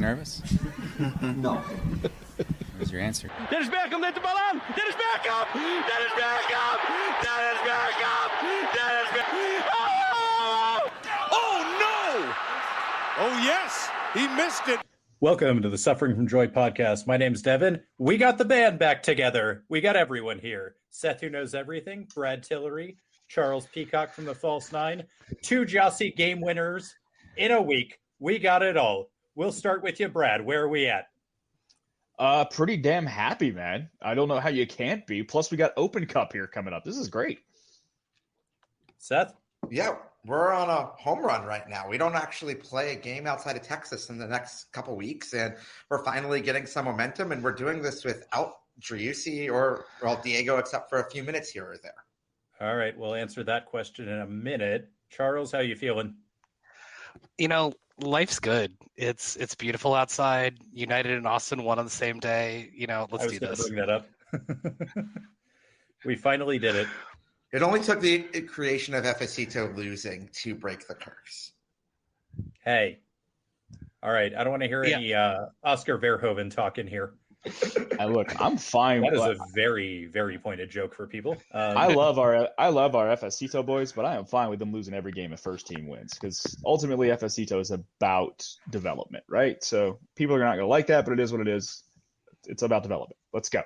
nervous? No. Where's your answer? Dennis Beckham, let the ball out! Dennis Beckham! Dennis Beckham! Dennis Beckham! Dennis Beckham! Oh! Oh, no! Oh, yes! He missed it. Welcome to the Suffering from Joy podcast. My name's Devan. We got the band back together. We got everyone here. Seth, who knows everything. Brad Tillery. Charles Peacock from the False Nine. 2 Gyasi game winners in a week. We got it all. We'll start with you, Brad. Where are we at? Pretty damn happy, man. I don't know how you can't be. Plus, we got Open Cup here coming up. This is great. Seth? Yeah, we're on a home run right now. We don't actually play a game outside of Texas in the next couple weeks, and we're finally getting some momentum, and we're doing this without Gyasi or Diego, except for a few minutes here or there. All right, we'll answer that question in a minute. Charles, how you feeling? You know, life's good. It's beautiful outside. United and Austin won on the same day. You know, let's do this. I was going to bring that up. We finally did it. It only took the creation of Efecito losing to break the curse. Hey. All right, I don't want to hear any Oscar Verhoeven talk in here. Look, I'm fine. That is a very, very pointed joke for people. I love our Efecito boys, but I am fine with them losing every game if first team wins, because ultimately Efecito is about development, right? So people are not going to like that, but it is what it is. It's about development. Let's go.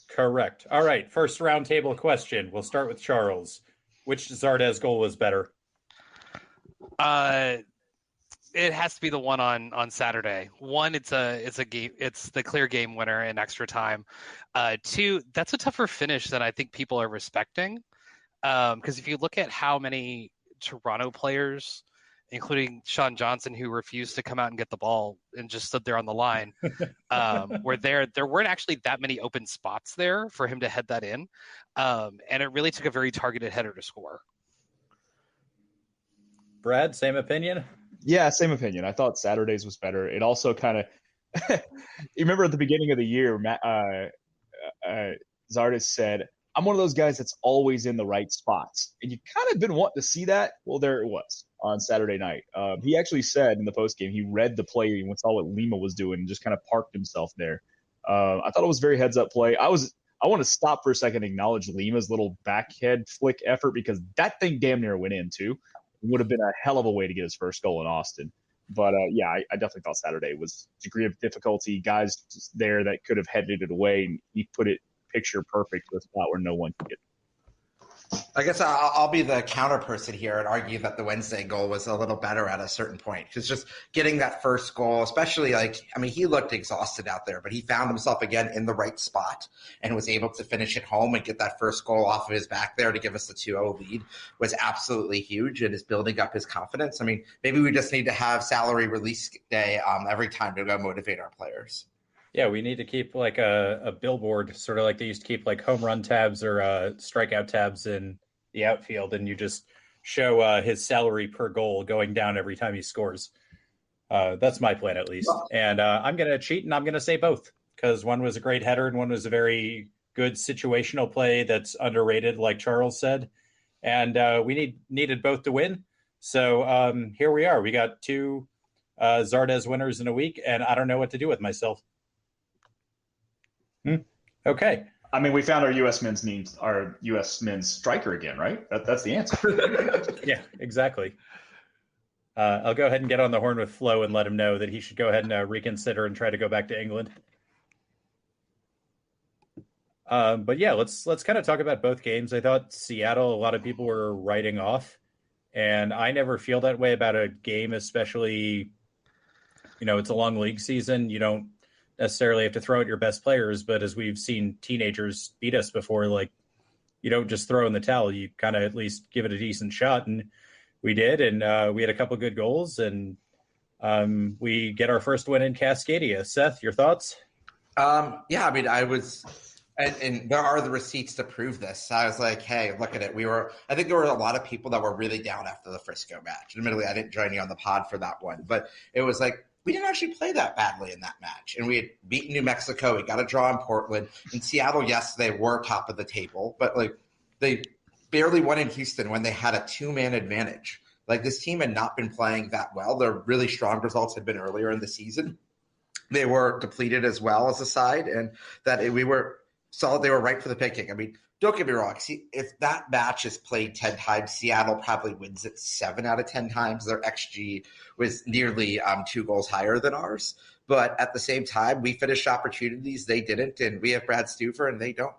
Correct. All right, first roundtable question. We'll start with Charles. Which Zardes goal was better? It has to be the one on Saturday. One, it's a game. It's the clear game winner in extra time. 2, that's a tougher finish than I think people are respecting. Because if you look at how many Toronto players, including Sean Johnson, who refused to come out and get the ball and just stood there on the line, where there weren't actually that many open spots there for him to head that in, and it really took a very targeted header to score. Brad, same opinion? Yeah, same opinion. I thought Saturdays was better. It also kind of – you remember at the beginning of the year, Zardes said, I'm one of those guys that's always in the right spots. And you kind of been wanting to see that. Well, there it was on Saturday night. He actually said in the postgame he read the play and saw what Lima was doing and just kind of parked himself there. I thought it was very heads-up play. I want to stop for a second and acknowledge Lima's little backhead flick effort, because that thing damn near went in too. Would have been a hell of a way to get his first goal in Austin. But, I definitely thought Saturday was degree of difficulty. Guys just there that could have headed it away, and he put it picture perfect to a spot where no one could get it. I guess I'll be the counter person here and argue that the Wednesday goal was a little better at a certain point. Because just getting that first goal, especially he looked exhausted out there, but he found himself again in the right spot and was able to finish it home and get that first goal off of his back there to give us the 2-0 lead was absolutely huge and is building up his confidence. I mean, maybe we just need to have salary release day every time to go motivate our players. Yeah, we need to keep like a billboard, sort of like they used to keep like home run tabs or strikeout tabs in the outfield, and you just show his salary per goal going down every time he scores. That's my plan, at least. And I'm going to cheat, and I'm going to say both, because one was a great header and one was a very good situational play that's underrated, like Charles said. And we needed both to win. So here we are. We got 2 Zardes winners in a week, and I don't know what to do with myself. Okay. I mean, we found our U.S. men's striker again, right? That's the answer. Yeah, exactly. I'll go ahead and get on the horn with Flo and let him know that he should go ahead and reconsider and try to go back to England. But yeah, let's kind of talk about both games. I thought Seattle, a lot of people were writing off, and I never feel that way about a game, especially, it's a long league season. You don't necessarily have to throw at your best players, but as we've seen teenagers beat us before, like, you don't just throw in the towel. You kind of at least give it a decent shot, and we did, and we had a couple good goals, and we get our first win in Cascadia. Seth, your thoughts? I mean, I was and there are the receipts to prove this. I was like, hey, look at it. I think there were a lot of people that were really down after the Frisco match. Admittedly, I didn't join you on the pod for that one, but it was like, we didn't actually play that badly in that match. And we had beaten New Mexico. We got a draw in Portland. In Seattle, yes, they were top of the table, but they barely won in Houston when they had a 2-man advantage. This team had not been playing that well. Their really strong results had been earlier in the season. they were depleted as well as a side, and that we were solid. They were right for the picking. I mean, don't get me wrong. See, if that match is played 10 times, Seattle probably wins it 7 out of 10 times. Their XG was nearly 2 goals higher than ours. But at the same time, we finished opportunities. They didn't, and we have Brad Stuver, and they don't.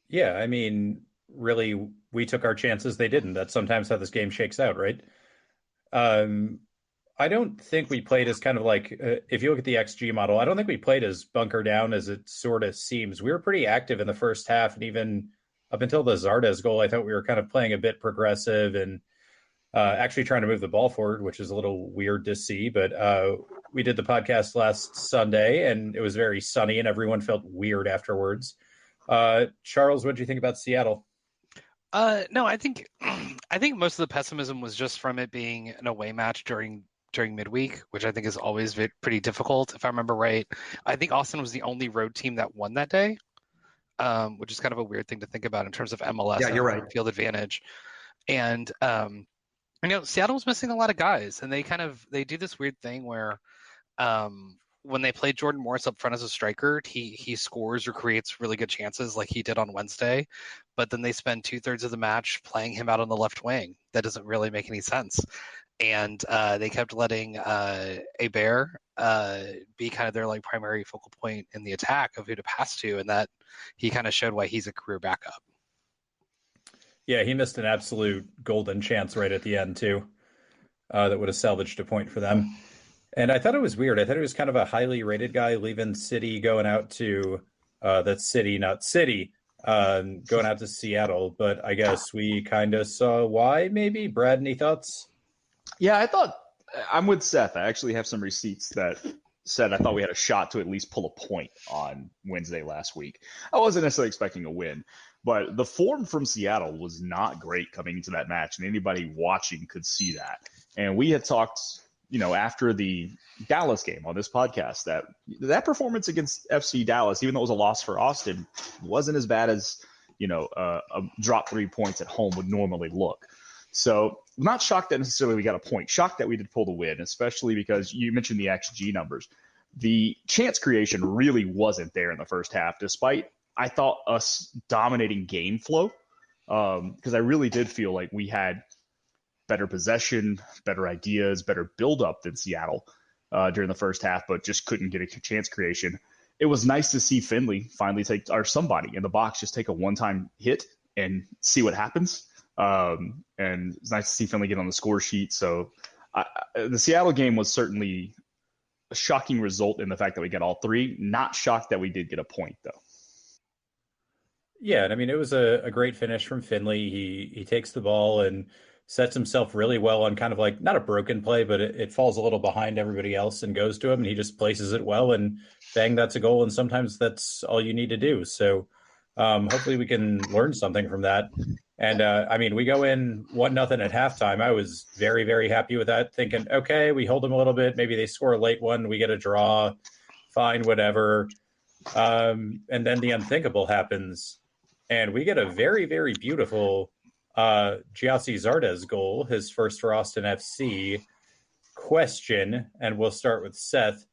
Yeah, I mean, really, we took our chances. They didn't. That's sometimes how this game shakes out, right? I don't think we played as kind of like, if you look at the XG model, I don't think we played as bunker down as it sort of seems. We were pretty active in the first half, and even up until the Zardes goal, I thought we were kind of playing a bit progressive and actually trying to move the ball forward, which is a little weird to see. But we did the podcast last Sunday, and it was very sunny, and everyone felt weird afterwards. Charles, what did you think about Seattle? No, I think most of the pessimism was just from it being an away match during midweek, which I think is always pretty difficult. If I remember right, I think Austin was the only road team that won that day, which is kind of a weird thing to think about in terms of MLS. Yeah, you're right. Field advantage, and Seattle was missing a lot of guys, and they do this weird thing where when they play Jordan Morris up front as a striker, he scores or creates really good chances like he did on Wednesday, but then they spend 2/3 of the match playing him out on the left wing. That doesn't really make any sense. And they kept letting Hebert be kind of their like primary focal point in the attack of who to pass to, and that he kind of showed why he's a career backup. Yeah, he missed an absolute golden chance right at the end too. That would have salvaged a point for them. And I thought it was weird. I thought it was kind of a highly rated guy leaving City, going out to that's City, not City, going out to Seattle. But I guess we kind of saw why. Maybe Brad, any thoughts? Yeah, I thought I'm with Seth. I actually have some receipts that said I thought we had a shot to at least pull a point on Wednesday last week. I wasn't necessarily expecting a win, but the form from Seattle was not great coming into that match, and anybody watching could see that. And we had talked, after the Dallas game on this podcast, that performance against FC Dallas, even though it was a loss for Austin, wasn't as bad as, a drop 3 points at home would normally look. So I'm not shocked that necessarily we got a point. Shocked that we did pull the win, especially because you mentioned the XG numbers. The chance creation really wasn't there in the first half, despite, I thought, us dominating game flow, because I really did feel like we had better possession, better ideas, better buildup than Seattle during the first half, but just couldn't get a chance creation. It was nice to see Finley finally somebody in the box just take a one-time hit and see what happens. And it's nice to see Finley get on the score sheet. So the Seattle game was certainly a shocking result in the fact that we got all three. Not shocked that we did get a point, though. Yeah, and I mean, it was a great finish from Finley. He takes the ball and sets himself really well on kind of like, not a broken play, but it falls a little behind everybody else and goes to him, and he just places it well, and bang, that's a goal. And sometimes that's all you need to do. So hopefully we can learn something from that. And I mean, we go in 1-0 at halftime. I was very, very happy with that, thinking, okay, we hold them a little bit. Maybe they score a late one. We get a draw. Fine, whatever. And then the unthinkable happens. And we get a very, very beautiful Gyasi Zardes goal, his first for Austin FC. Question, and we'll start with Seth.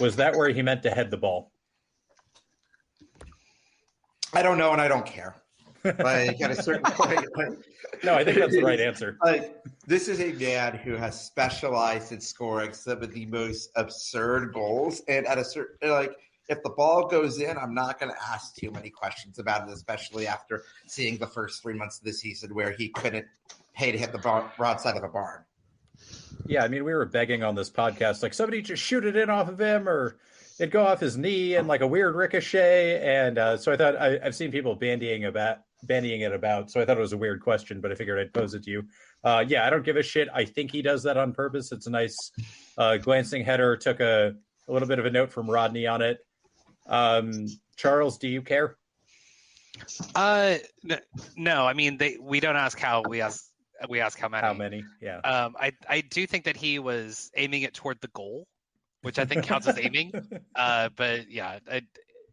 Was that where he meant to head the ball? I don't know, and I don't care. Like, at a certain point, no, I think that's the right answer. Like, this is a man who has specialized in scoring some of the most absurd goals, and at a certain, like, if the ball goes in, I'm not going to ask too many questions about it, especially after seeing the first 3 months of the season where he couldn't pay to hit the broadside of a barn. Yeah, I mean, we were begging on this podcast, like, somebody just shoot it in off of him, or it'd go off his knee and like a weird ricochet. And so I thought I've seen people bandying it about. So I thought it was a weird question, but I figured I'd pose it to you. Yeah, I don't give a shit. I think he does that on purpose. It's a nice glancing header. Took a little bit of a note from Rodney on it. Charles, do you care? No. I mean, we don't ask how. We ask how many. How many? Yeah. I do think that he was aiming it toward the goal, which I think counts as aiming. But yeah,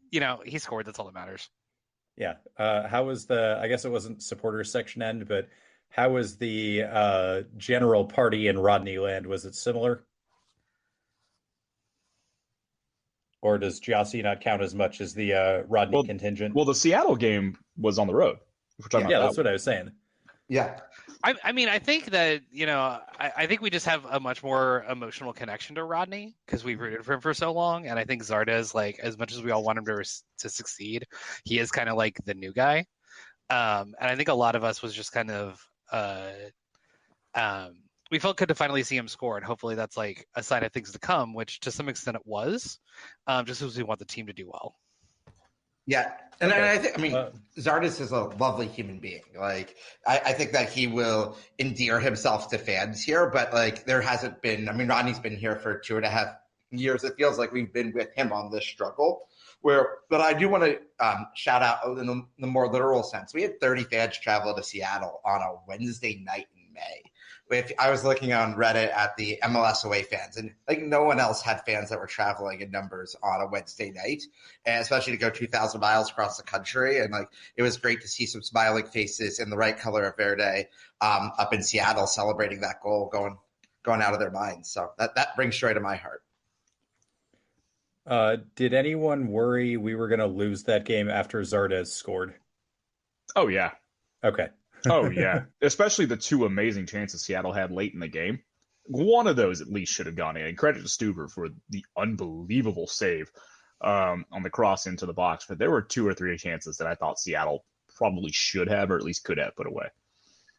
he scored. That's all that matters. Yeah. How was I guess it wasn't supporters section end, but how was the general party in Rodney land? Was it similar? Or does Gyasi not count as much as the Rodney contingent? Well, the Seattle game was on the road. Yeah, that's what I was saying. Yeah. I mean, I think that, I think we just have a much more emotional connection to Rodney because we've rooted for him for so long. And I think Zardes, like, as much as we all want him to succeed, he is kind of like the new guy. And I think a lot of us was just kind of, we felt good to finally see him score. And hopefully that's like a sign of things to come, which to some extent it was, just because we want the team to do well. Yeah, and I think, Zardes is a lovely human being. Like, I think that he will endear himself to fans here, but like, there hasn't been. I mean, Rodney's been here for 2.5 years. It feels like we've been with him on this struggle. But I do want to shout out in the more literal sense. We had 30 fans travel to Seattle on a Wednesday night in May. I was looking on Reddit at the MLS away fans, and like no one else had fans that were traveling in numbers on a Wednesday night, and especially to go 2,000 miles across the country. And like, it was great to see some smiling faces in the right color of Verde up in Seattle celebrating that goal, going out of their minds. So that brings joy to my heart. Did anyone worry we were going to lose that game after Zardes scored? Oh, yeah. Okay. Oh, yeah. Especially the two amazing chances Seattle had late in the game. One of those at least should have gone in. And credit to Stuber for the unbelievable save on the cross into the box. But there were 2 or 3 chances that I thought Seattle probably should have, or at least could have, put away.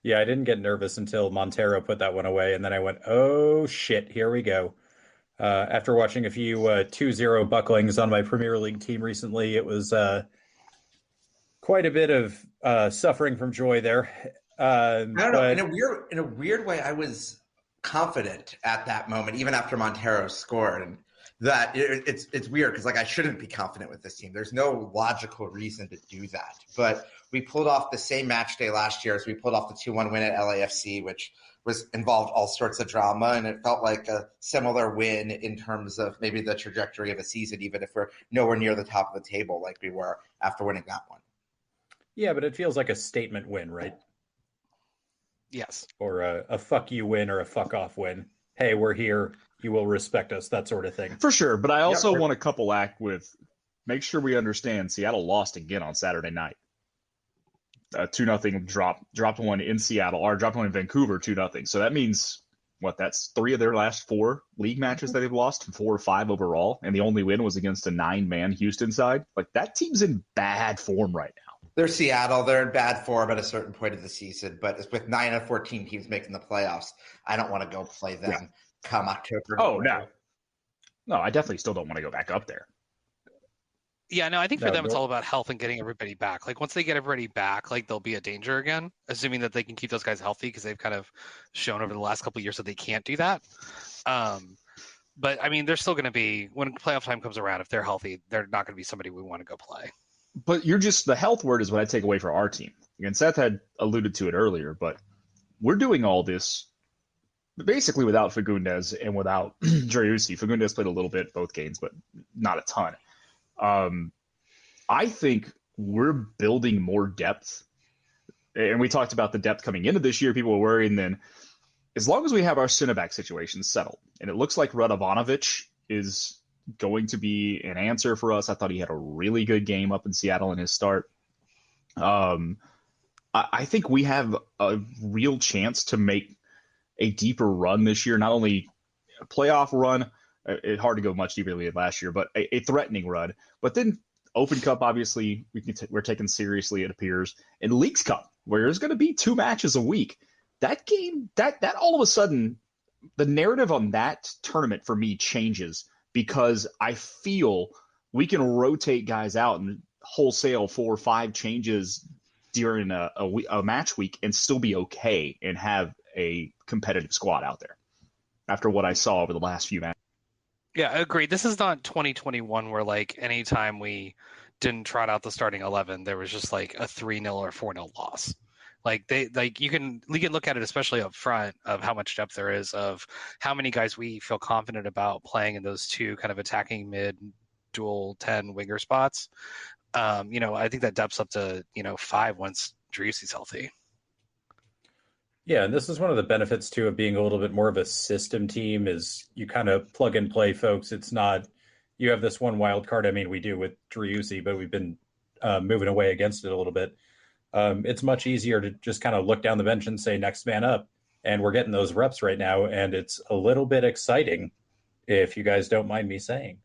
Yeah, I didn't get nervous until Montero put that one away. And then I went, oh, shit, here we go. After watching a few 2-0 bucklings on my Premier League team recently, it was quite a bit of suffering from joy there. I don't know. In a weird way, I was confident at that moment, even after Montero scored, and that it's weird because like I shouldn't be confident with this team. There's no logical reason to do that, but we pulled off the same match day last year as we pulled off the 2-1 win at LAFC, which was involved all sorts of drama, and it felt like a similar win in terms of maybe the trajectory of a season, even if we're nowhere near the top of the table like we were after winning that one. Yeah, but it feels like a statement win, right? Yes. Or a fuck you win or a fuck off win. Hey, we're here. You will respect us, that sort of thing. For sure, but I also want to couple act with, make sure we understand Seattle lost again on Saturday night. 2-0 dropped one in Seattle, or dropped one in Vancouver, 2-0. So that means, that's 3 of their last 4 league matches that they've lost, 4 or 5 overall, and the only win was against a 9-man Houston side. Like, that team's in bad form right now. They're Seattle. They're in bad form at a certain point of the season, but with 9 of 14 teams making the playoffs, I don't want to go play them come October. Oh, no, I definitely still don't want to go back up there. Yeah, no, I think for them it's all about health and getting everybody back. Like once they get everybody back, like they'll be a danger again, assuming that they can keep those guys healthy because they've kind of shown over the last couple of years that they can't do that. But I mean, they're still going to be, when playoff time comes around, if they're healthy, they're not going to be somebody we want to go play. But the health word is what I take away for our team. Again, Seth had alluded to it earlier, but we're doing all this basically without Fagundes and without Driussi. Fagundes played a little bit both games, but not a ton. I think we're building more depth. And we talked about the depth coming into this year. People were worried. And then as long as we have our center back situation settled, and it looks like Radovanovic is going to be an answer for us. I thought he had a really good game up in Seattle in his start. I think we have a real chance to make a deeper run this year, not only a playoff run, it's hard to go much deeper than we did last year, but a threatening run. But then Open Cup, obviously, we're taken seriously, it appears. And Leagues Cup, where there's going to be 2 matches a week. That game, that all of a sudden, the narrative on that tournament for me changes because I feel we can rotate guys out and wholesale 4 or 5 changes during a match week and still be okay and have a competitive squad out there after what I saw over the last few matches. Yeah, I agree. This is not 2021 where like anytime we didn't trot out the starting 11, there was just like a 3-0 or 4-0 loss. You can look at it, especially up front, of how much depth there is, of how many guys we feel confident about playing in those 2 kind of attacking mid dual 10 winger spots. I think that depth's up to 5 once Driussi's healthy. Yeah, and this is one of the benefits too of being a little bit more of a system team is you kind of plug and play folks. It's not you have this one wild card. I mean, we do with Driussi, but we've been moving away against it a little bit. It's much easier to just kind of look down the bench and say next man up. And we're getting those reps right now, and it's a little bit exciting, if you guys don't mind me saying.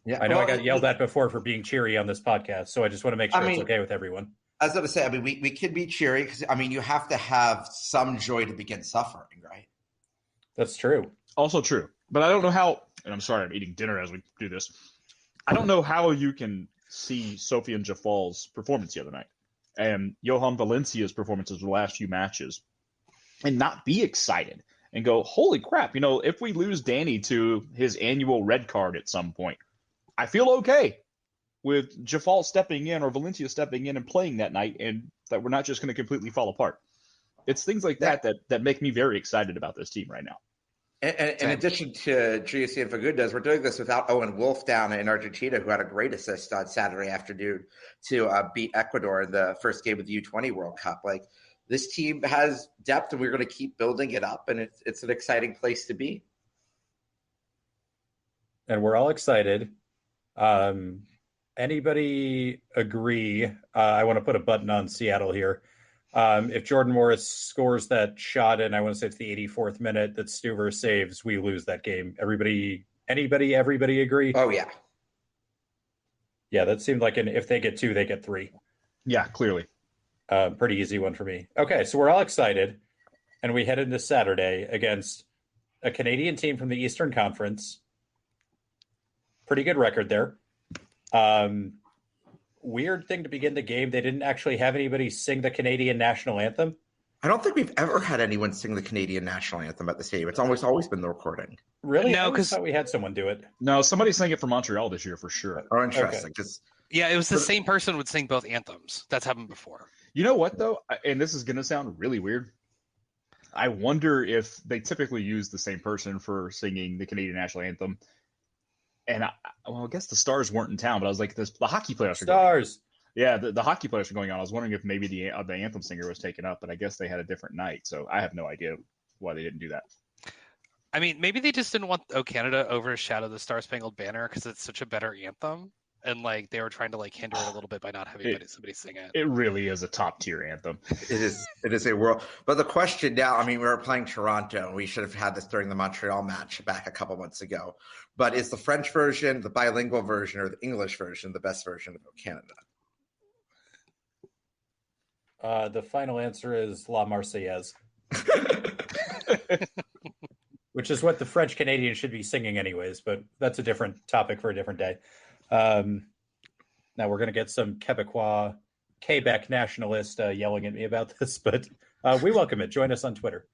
Yeah, I know I got yelled at before for being cheery on this podcast, so I just want to make sure it's okay with everyone. I was going to say, I mean, we can be cheery because, I mean, you have to have some joy to begin suffering, right? That's true. Also true. But I don't know how, and I'm sorry, I'm eating dinner as we do this. I don't know how you can see Sofian Jafal's performance the other night and Johan Valencia's performances the last few matches and not be excited and go, holy crap, if we lose Danny to his annual red card at some point, I feel okay with Jafal stepping in or Valencia stepping in and playing that night, and that we're not just going to completely fall apart. It's things like that make me very excited about this team right now. And in addition to Gyasi and Fagundes, we're doing this without Owen Wolf down in Argentina, who had a great assist on Saturday afternoon to beat Ecuador in the first game of the U20 World Cup. Like, this team has depth, and we're going to keep building it up, and it's an exciting place to be. And we're all excited. Anybody agree? I want to put a button on Seattle here. If Jordan Morris scores that shot, and I want to say it's the 84th minute that Stuver saves, we lose that game. Everybody agree? Oh, yeah. Yeah, that seemed like if they get 2, they get 3. Yeah, clearly. Pretty easy one for me. Okay, so we're all excited, and we head into Saturday against a Canadian team from the Eastern Conference. Pretty good record there. Weird thing to begin the game. They didn't actually have anybody sing the Canadian national anthem. I don't think we've ever had anyone sing the Canadian national anthem at the stadium. It's always been the recording. Really? No, because we had someone do it. No, somebody sang it for Montreal this year for sure. Oh, interesting. Okay. Yeah, it was the same person would sing both anthems. That's happened before. You know what, though? And this is going to sound really weird. I wonder if they typically use the same person for singing the Canadian national anthem. And I guess the Stars weren't in town, but I was like, the hockey players are Stars. Yeah, the hockey players are going on. I was wondering if maybe the anthem singer was taken up, but I guess they had a different night. So I have no idea why they didn't do that. I mean, maybe they just didn't want "O Canada" to overshadow the Star Spangled Banner because it's such a better anthem, and like they were trying to like hinder it a little bit by not having somebody sing it. It really is a top tier anthem. It is a world. But the question now, I mean, we were playing Toronto. We should have had this during the Montreal match back a couple months ago. But is the French version, the bilingual version, or the English version the best version of Canada? The final answer is La Marseillaise, which is what the French Canadians should be singing anyways, but that's a different topic for a different day. Now we're going to get some Quebec nationalist yelling at me about this, but we welcome it. Join us on Twitter.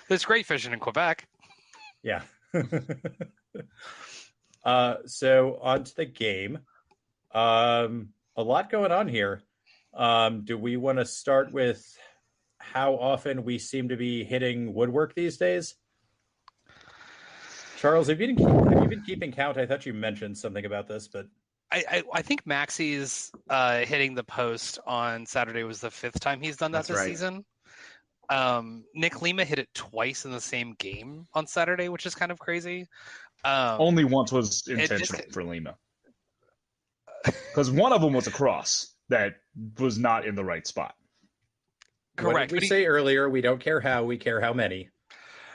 There's great fishing in Quebec. Yeah. So on to the game. A lot going on here. Do we want to start with how often we seem to be hitting woodwork these days? Charles, have you been keeping count? I thought you mentioned something about this, but I think Maxi's hitting the post on Saturday was the 5th time he's done that this season. Nick Lima hit it twice in the same game on Saturday, which is kind of crazy. Only once was intentional for Lima. Because one of them was a cross that was not in the right spot. Correct. What did we say earlier? We don't care how, we care how many.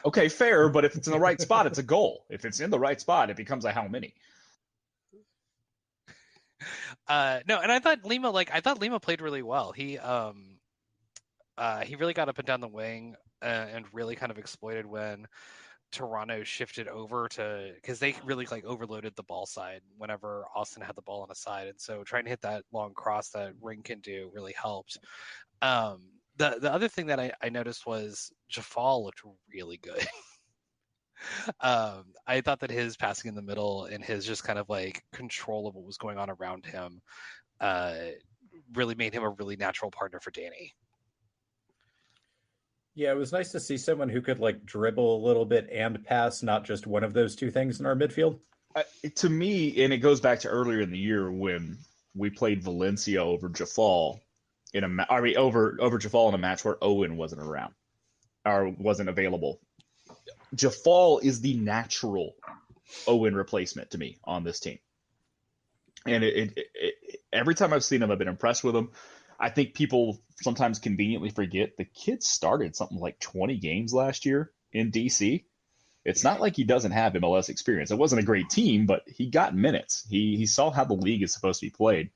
Okay, fair, but if it's in the right spot, it's a goal. If it's in the right spot, it becomes a how many. No, and I thought Lima played really well. He really got up and down the wing and really kind of exploited when Toronto shifted over because they really like overloaded the ball side whenever Austin had the ball on a side, and so trying to hit that long cross that Ring can do really helped. The other thing that I noticed was Jafal looked really good. I thought that his passing in the middle and his just kind of like control of what was going on around him really made him a really natural partner for Danny. Yeah, it was nice to see someone who could like dribble a little bit and pass, not just one of those two things in our midfield. To me, and it goes back to earlier in the year when we played Valencia over Jafal over Jafal in a match where Owen wasn't around or wasn't available. Jafal is the natural Owen replacement to me on this team. And every time I've seen him, I've been impressed with him. I think people sometimes conveniently forget the kid started something like 20 games last year in DC. It's not like he doesn't have MLS experience. It wasn't a great team, but he got minutes. He saw how the league is supposed to be played.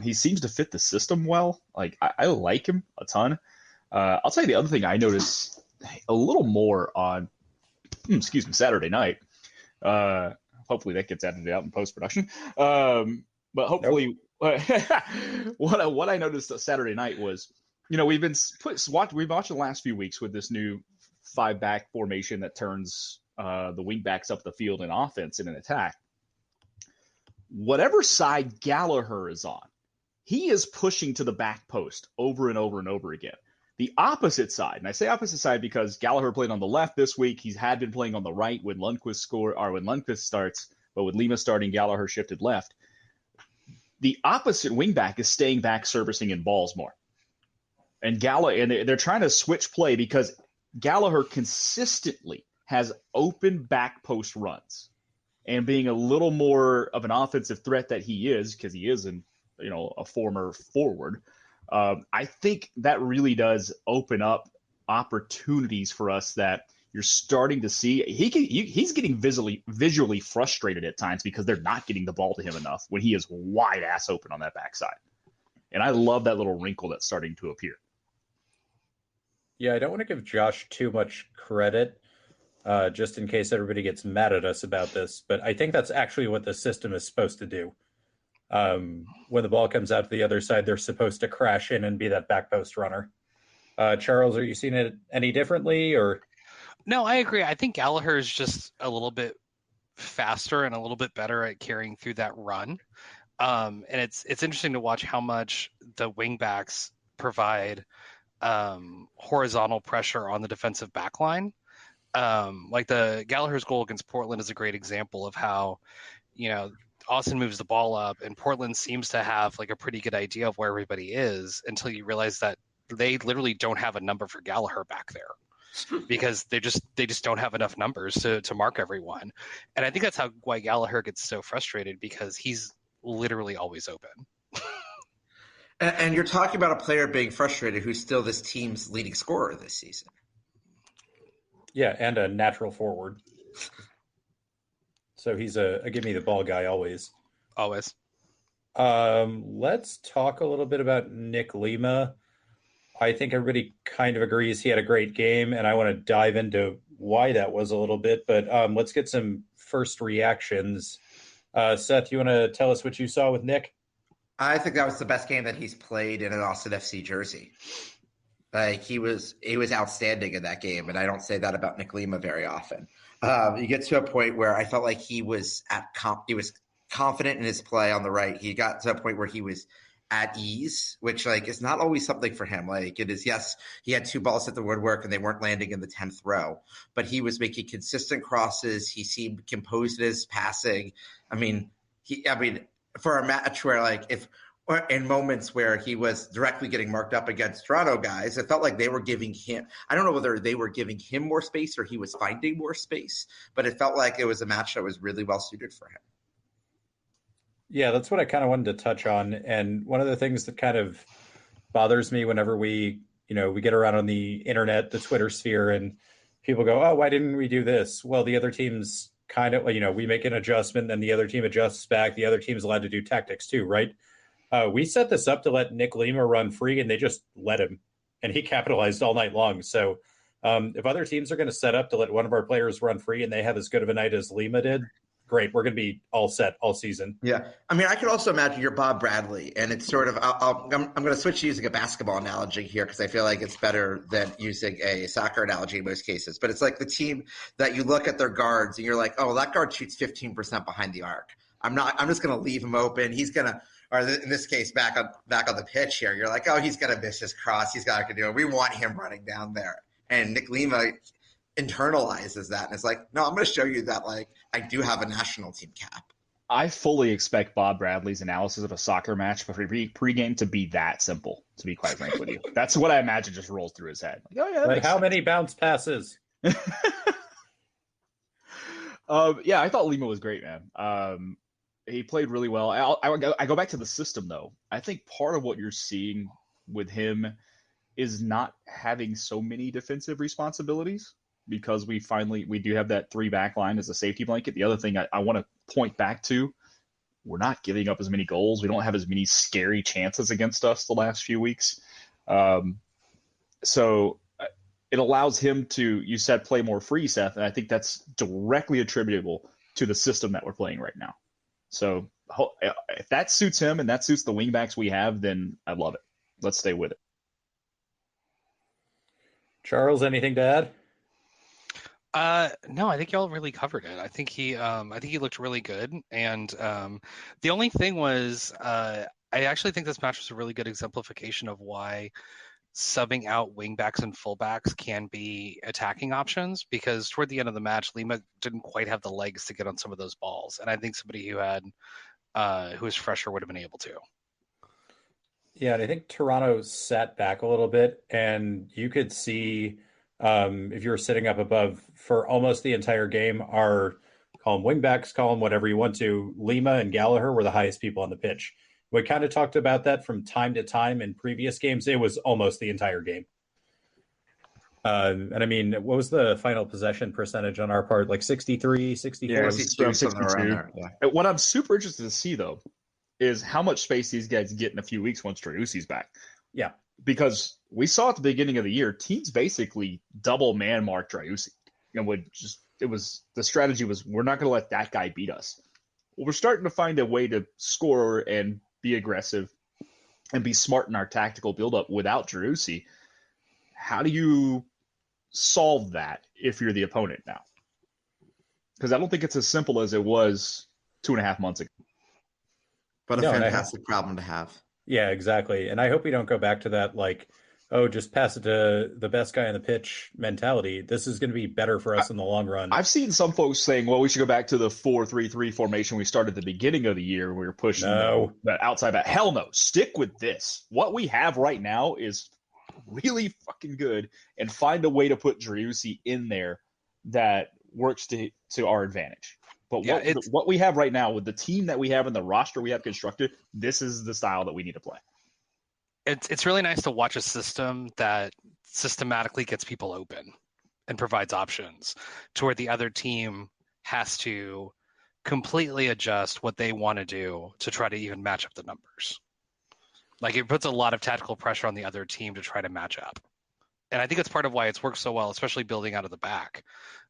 He seems to fit the system well. Like I like him a ton. I'll tell you the other thing I noticed a little more on, Saturday night. Hopefully that gets edited out in post-production. But hopefully, what I noticed Saturday night was, we've been watched the last few weeks with this new 5-back formation that turns the wing backs up the field in offense and in attack. Whatever side Gallagher is on, he is pushing to the back post over and over and over again. The opposite side, and I say opposite side because Gallagher played on the left this week. He had been playing on the right when Lundqvist starts, but with Lima starting, Gallagher shifted left. The opposite wingback is staying back, servicing in balls more. And they're trying to switch play because Gallagher consistently has open back post runs, and being a little more of an offensive threat that he is, because he is a former forward. I think that really does open up opportunities for us that you're starting to see. He's getting visually frustrated at times because they're not getting the ball to him enough when he is wide ass open on that backside. And I love that little wrinkle that's starting to appear. Yeah, I don't want to give Josh too much credit, just in case everybody gets mad at us about this, but I think that's actually what the system is supposed to do. When the ball comes out to the other side, they're supposed to crash in and be that back post runner. Charles, are you seeing it any differently, or? No, I agree. I think Gallagher is just a little bit faster and a little bit better at carrying through that run. And it's interesting to watch how much the wingbacks provide horizontal pressure on the defensive back line. Like the Gallagher's goal against Portland is a great example of how, Austin moves the ball up and Portland seems to have like a pretty good idea of where everybody is until you realize that they literally don't have a number for Gallagher back there because they just don't have enough numbers to mark everyone. And I think that's why Gallagher gets so frustrated, because he's literally always open. And you're talking about a player being frustrated who's still this team's leading scorer this season. Yeah, and a natural forward. So he's a give me the ball guy always. Always. Let's talk a little bit about Nick Lima. I think everybody kind of agrees he had a great game, and I want to dive into why that was a little bit. But let's get some first reactions. Seth, you want to tell us what you saw with Nick? I think that was the best game that he's played in an Austin FC jersey. Like he was outstanding in that game, and I don't say that about Nick Lima very often. You get to a point where I felt like he was confident in his play on the right. He got to a point where he was at ease, which is not always something for him. Like it is, yes, he had 2 balls at the woodwork and they weren't landing in the 10th row, but he was making consistent crosses. He seemed composed in his passing. For a match where or in moments where he was directly getting marked up against Toronto guys, it felt like they were giving him – I don't know whether they were giving him more space or he was finding more space, but it felt like it was a match that was really well suited for him. Yeah, that's what I kind of wanted to touch on. And one of the things that kind of bothers me whenever we get around on the internet, the Twitter sphere, and people go, oh, why didn't we do this? Well, the other team's kind of, we make an adjustment, then the other team adjusts back. The other team's allowed to do tactics too, right? We set this up to let Nick Lima run free, and they just let him, and he capitalized all night long. So if other teams are going to set up to let one of our players run free and they have as good of a night as Lima did, great. We're going to be all set all season. Yeah. I could also imagine you're Bob Bradley, and it's sort of I'm going to switch to using a basketball analogy here because I feel like it's better than using a soccer analogy in most cases. But it's like the team that you look at their guards and you're like, oh, that guard shoots 15% behind the arc. I'm just going to leave him open. He's going to – or in this case, back on the pitch here, you're like, oh, he's going to miss his cross. He's not going to do it. We want him running down there. And Nick Lima internalizes that. And it's like, no, I'm going to show you that, I do have a national team cap. I fully expect Bob Bradley's analysis of a soccer match for pregame to be that simple, to be quite frank with you. That's what I imagine just rolls through his head. How many bounce passes? Yeah, I thought Lima was great, man. He played really well. I go back to the system, though. I think part of what you're seeing with him is not having so many defensive responsibilities because we do have that 3 back line as a safety blanket. The other thing I want to point back to, we're not giving up as many goals. We don't have as many scary chances against us the last few weeks. So it allows him to, you said, play more free, Seth, and I think that's directly attributable to the system that we're playing right now. So if that suits him and that suits the wingbacks we have, then I love it. Let's stay with it. Charles, anything to add? No, I think y'all really covered it. I think he looked really good. And the only thing was, I actually think this match was a really good exemplification of why subbing out wingbacks and fullbacks can be attacking options, because toward the end of the match, Lima didn't quite have the legs to get on some of those balls. And I think somebody who was fresher would have been able to. Yeah, and I think Toronto sat back a little bit, and you could see if you were sitting up above for almost the entire game, our call them wingbacks, call them whatever you want to, Lima and Gallagher were the highest people on the pitch. We kind of talked about that from time to time in previous games. It was almost the entire game. And I mean, what was the final possession percentage on our part? Like 63, 64? Yeah, 62. Yeah. What I'm super interested to see, though, is how much space these guys get in a few weeks once Driussi's back. Yeah. Because we saw at the beginning of the year, teams basically double man mark Driussi. And the strategy was, we're not going to let that guy beat us. Well, we're starting to find a way to score and be aggressive and be smart in our tactical buildup without Driussi. How do you solve that if you're the opponent now? Because I don't think it's as simple as it was 2.5 months ago. But a fantastic problem to have. Yeah, exactly. And I hope we don't go back to that, like, oh, just pass it to the best guy on the pitch mentality. This is going to be better for us in the long run. I've seen some folks saying, well, we should go back to the 4-3-3 formation we started at the beginning of the year. We were pushing the outside back. Hell no. Stick with this. What we have right now is really fucking good, and find a way to put Driussi in there that works to our advantage. But what we have right now with the team that we have and the roster we have constructed, this is the style that we need to play. It's really nice to watch a system that systematically gets people open and provides options to where the other team has to completely adjust what they want to do to try to even match up the numbers. Like, it puts a lot of tactical pressure on the other team to try to match up. And I think it's part of why it's worked so well, especially building out of the back,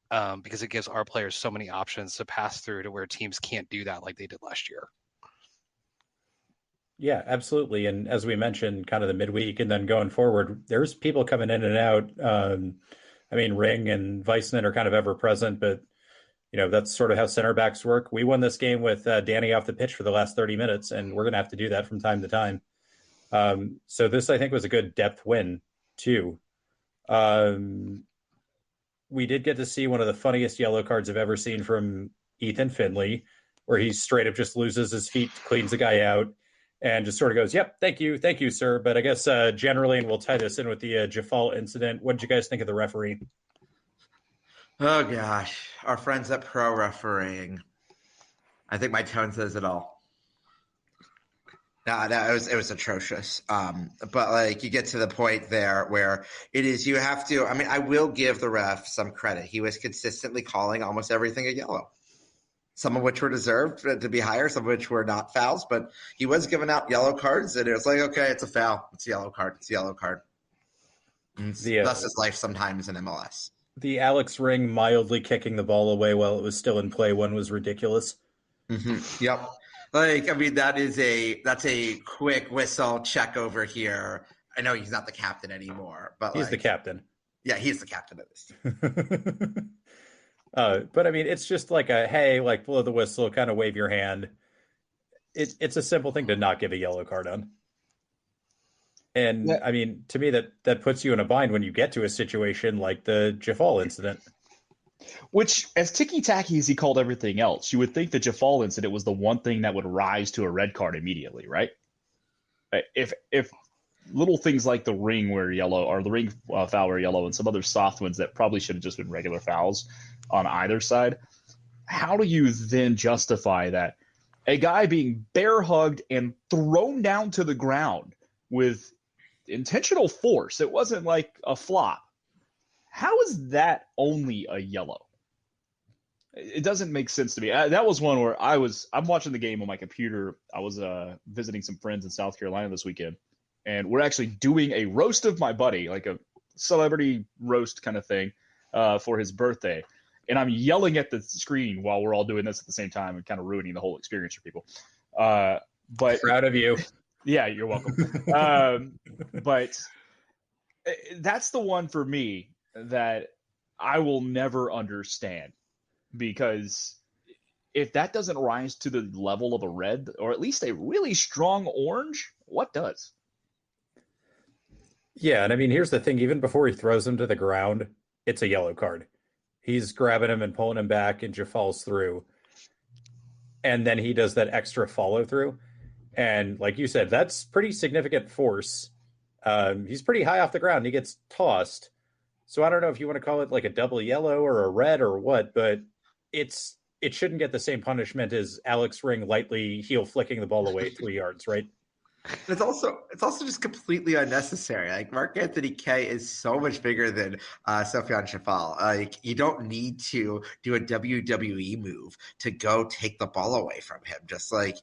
because it gives our players so many options to pass through to where teams can't do that like they did last year. Yeah, absolutely. And as we mentioned, kind of the midweek and then going forward, there's people coming in and out. I mean, Ring and Weissman are kind of ever present, but that's sort of how center backs work. We won this game with Danny off the pitch for the last 30 minutes, and we're going to have to do that from time to time. So this, I think, was a good depth win too. We did get to see one of the funniest yellow cards I've ever seen from Ethan Finley, where he straight up just loses his feet, cleans the guy out, and just sort of goes, yep, thank you, sir. But I guess generally, and we'll tie this in with the Jafal incident, what did you guys think of the referee? Oh, gosh. Our friends at Pro Refereeing. I think my tone says it all. No, it was atrocious. But like, you get to the point there where it is, you have to, I mean, I will give the ref some credit. He was consistently calling almost everything a yellow. Some of which were deserved to be higher, some of which were not fouls, but he was giving out yellow cards, and it was like, okay, it's a foul. It's a yellow card. It's a yellow card. Thus is life sometimes in MLS. The Alex Ring mildly kicking the ball away while it was still in play one was ridiculous. Mm-hmm. Yep. Like, I mean, that's a quick whistle check over here. I know he's not the captain anymore, but he's the captain. Yeah, he's the captain of this team. But I mean, it's just like a, hey, like, blow the whistle, kind of wave your hand. It's a simple thing to not give a yellow card on. And yeah. I mean, to me, that puts you in a bind when you get to a situation like the Jafal incident. Which, as ticky-tacky as he called everything else, you would think the Jafal incident was the one thing that would rise to a red card immediately, right? If little things like the ring were yellow, or the ring foul were yellow, and some other soft ones that probably should have just been regular fouls on either side, how do you then justify that a guy being bear hugged and thrown down to the ground with intentional force? It wasn't like a flop. How is that only a yellow? It doesn't make sense to me. That was one where I'm watching the game on my computer. I was visiting some friends in South Carolina this weekend, and we're actually doing a roast of my buddy, like a celebrity roast kind of thing, for his birthday. And I'm yelling at the screen while we're all doing this at the same time and kind of ruining the whole experience for people. But Proud of you. Yeah, you're welcome. But that's the one for me that I will never understand, because if that doesn't rise to the level of a red or at least a really strong orange, what does? Yeah, and I mean, here's the thing. Even before he throws him to the ground, it's a yellow card. He's grabbing him and pulling him back, and falls through. And then he does that extra follow through. And like you said, that's pretty significant force. He's pretty high off the ground. He gets tossed. So I don't know if you want to call it like a double yellow or a red or what, but it shouldn't get the same punishment as Alex Ring lightly heel flicking the ball away 3 yards, right? It's also just completely unnecessary. Like, Mark Anthony K is so much bigger than Sofian Shafal. Like, you don't need to do a WWE move to go take the ball away from him. Just like,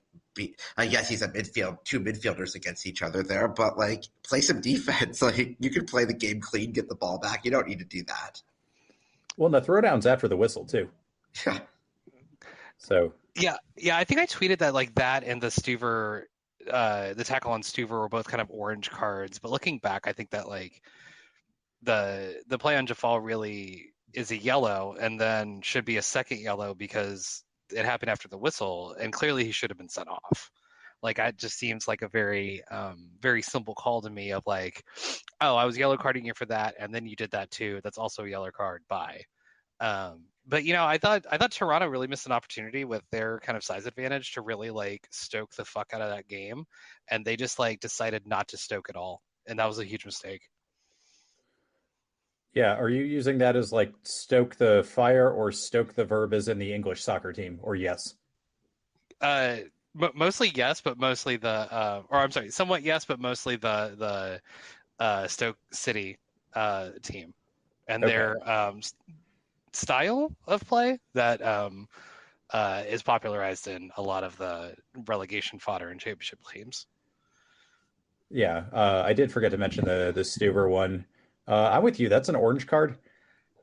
I guess he's a midfield, 2 midfielders against each other there, but like, play some defense. Like, you can play the game clean, get the ball back. You don't need to do that. Well, and the throwdown's after the whistle too. Yeah. So Yeah. I think I tweeted that like that and the Stuver, the tackle on Stuver were both kind of orange cards. But looking back, I think that like the play on Jafal really is a yellow, and then should be a second yellow because it happened after the whistle, and clearly he should have been sent off. Like, it just seems like a very very simple call to me of like, oh, I was yellow carding you for that, and then you did that too. That's also a yellow card. Bye. But I thought Toronto really missed an opportunity with their kind of size advantage to really like stoke the fuck out of that game, and they just like decided not to stoke at all, and that was a huge mistake. yeah, are you using that as like stoke the fire, or stoke the verb as in the English soccer team, or yes? Mostly yes, but mostly the or I'm sorry, somewhat yes, but mostly the Stoke City team and Okay. their style of play that is popularized in a lot of the relegation fodder and championship teams. Yeah, I did forget to mention the Stuver one. I'm with you. That's an orange card.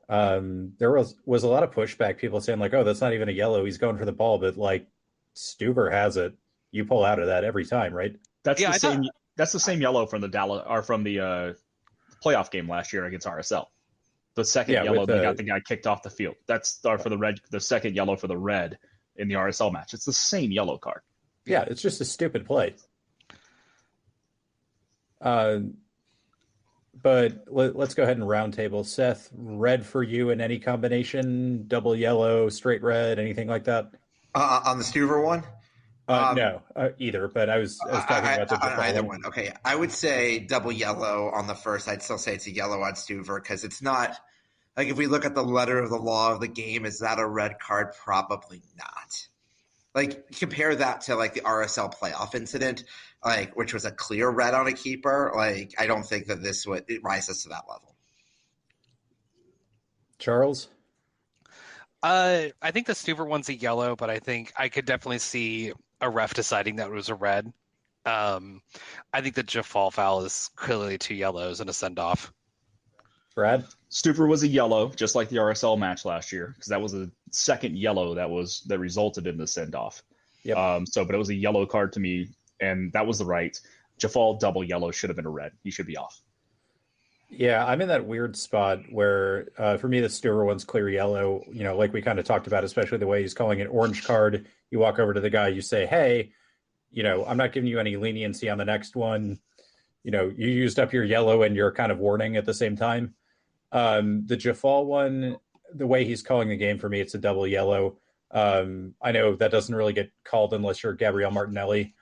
There was a lot of pushback. People saying like, "Oh, that's not even a yellow. He's going for the ball." But like, Stuver has it. You pull out of that every time, right? That's the same. That's the same yellow from the Dallas or from the playoff game last year against RSL. The second yellow that got the guy kicked off the field. That's for the red. The second yellow for the red in the RSL match. It's the same yellow card. Yeah, it's just a stupid play. But let's go ahead and round table. Seth, red for you in any combination, double yellow, straight red, anything like that? On the Stuver one? No, either. But I was talking about the either one. Okay, I would say double yellow on the first. I'd still say it's a yellow on Stuver because it's not like, if we look at the letter of the law of the game, is that a red card? Probably not. Like, compare that to like the RSL playoff incident, like, which was a clear red on a keeper. Like, I don't think that it rises to that level. Charles? I think the Stuver one's a yellow, but I think I could definitely see a ref deciding that it was a red. I think the Jafal foul is clearly 2 yellows and a send-off. Brad? Stuver was a yellow, just like the RSL match last year, because that was a second yellow that resulted in the send-off. Yep. But it was a yellow card to me, and that was the right. Jafal double yellow should have been a red. He should be off. Yeah, I'm in that weird spot where, for me, the Stuver one's clear yellow. Like we kind of talked about, especially the way he's calling it orange card. You walk over to the guy, you say, "Hey, I'm not giving you any leniency on the next one. You used up your yellow and your kind of warning at the same time." The Jafal one, the way he's calling the game, for me, it's a double yellow. I know that doesn't really get called unless you're Gabriel Martinelli,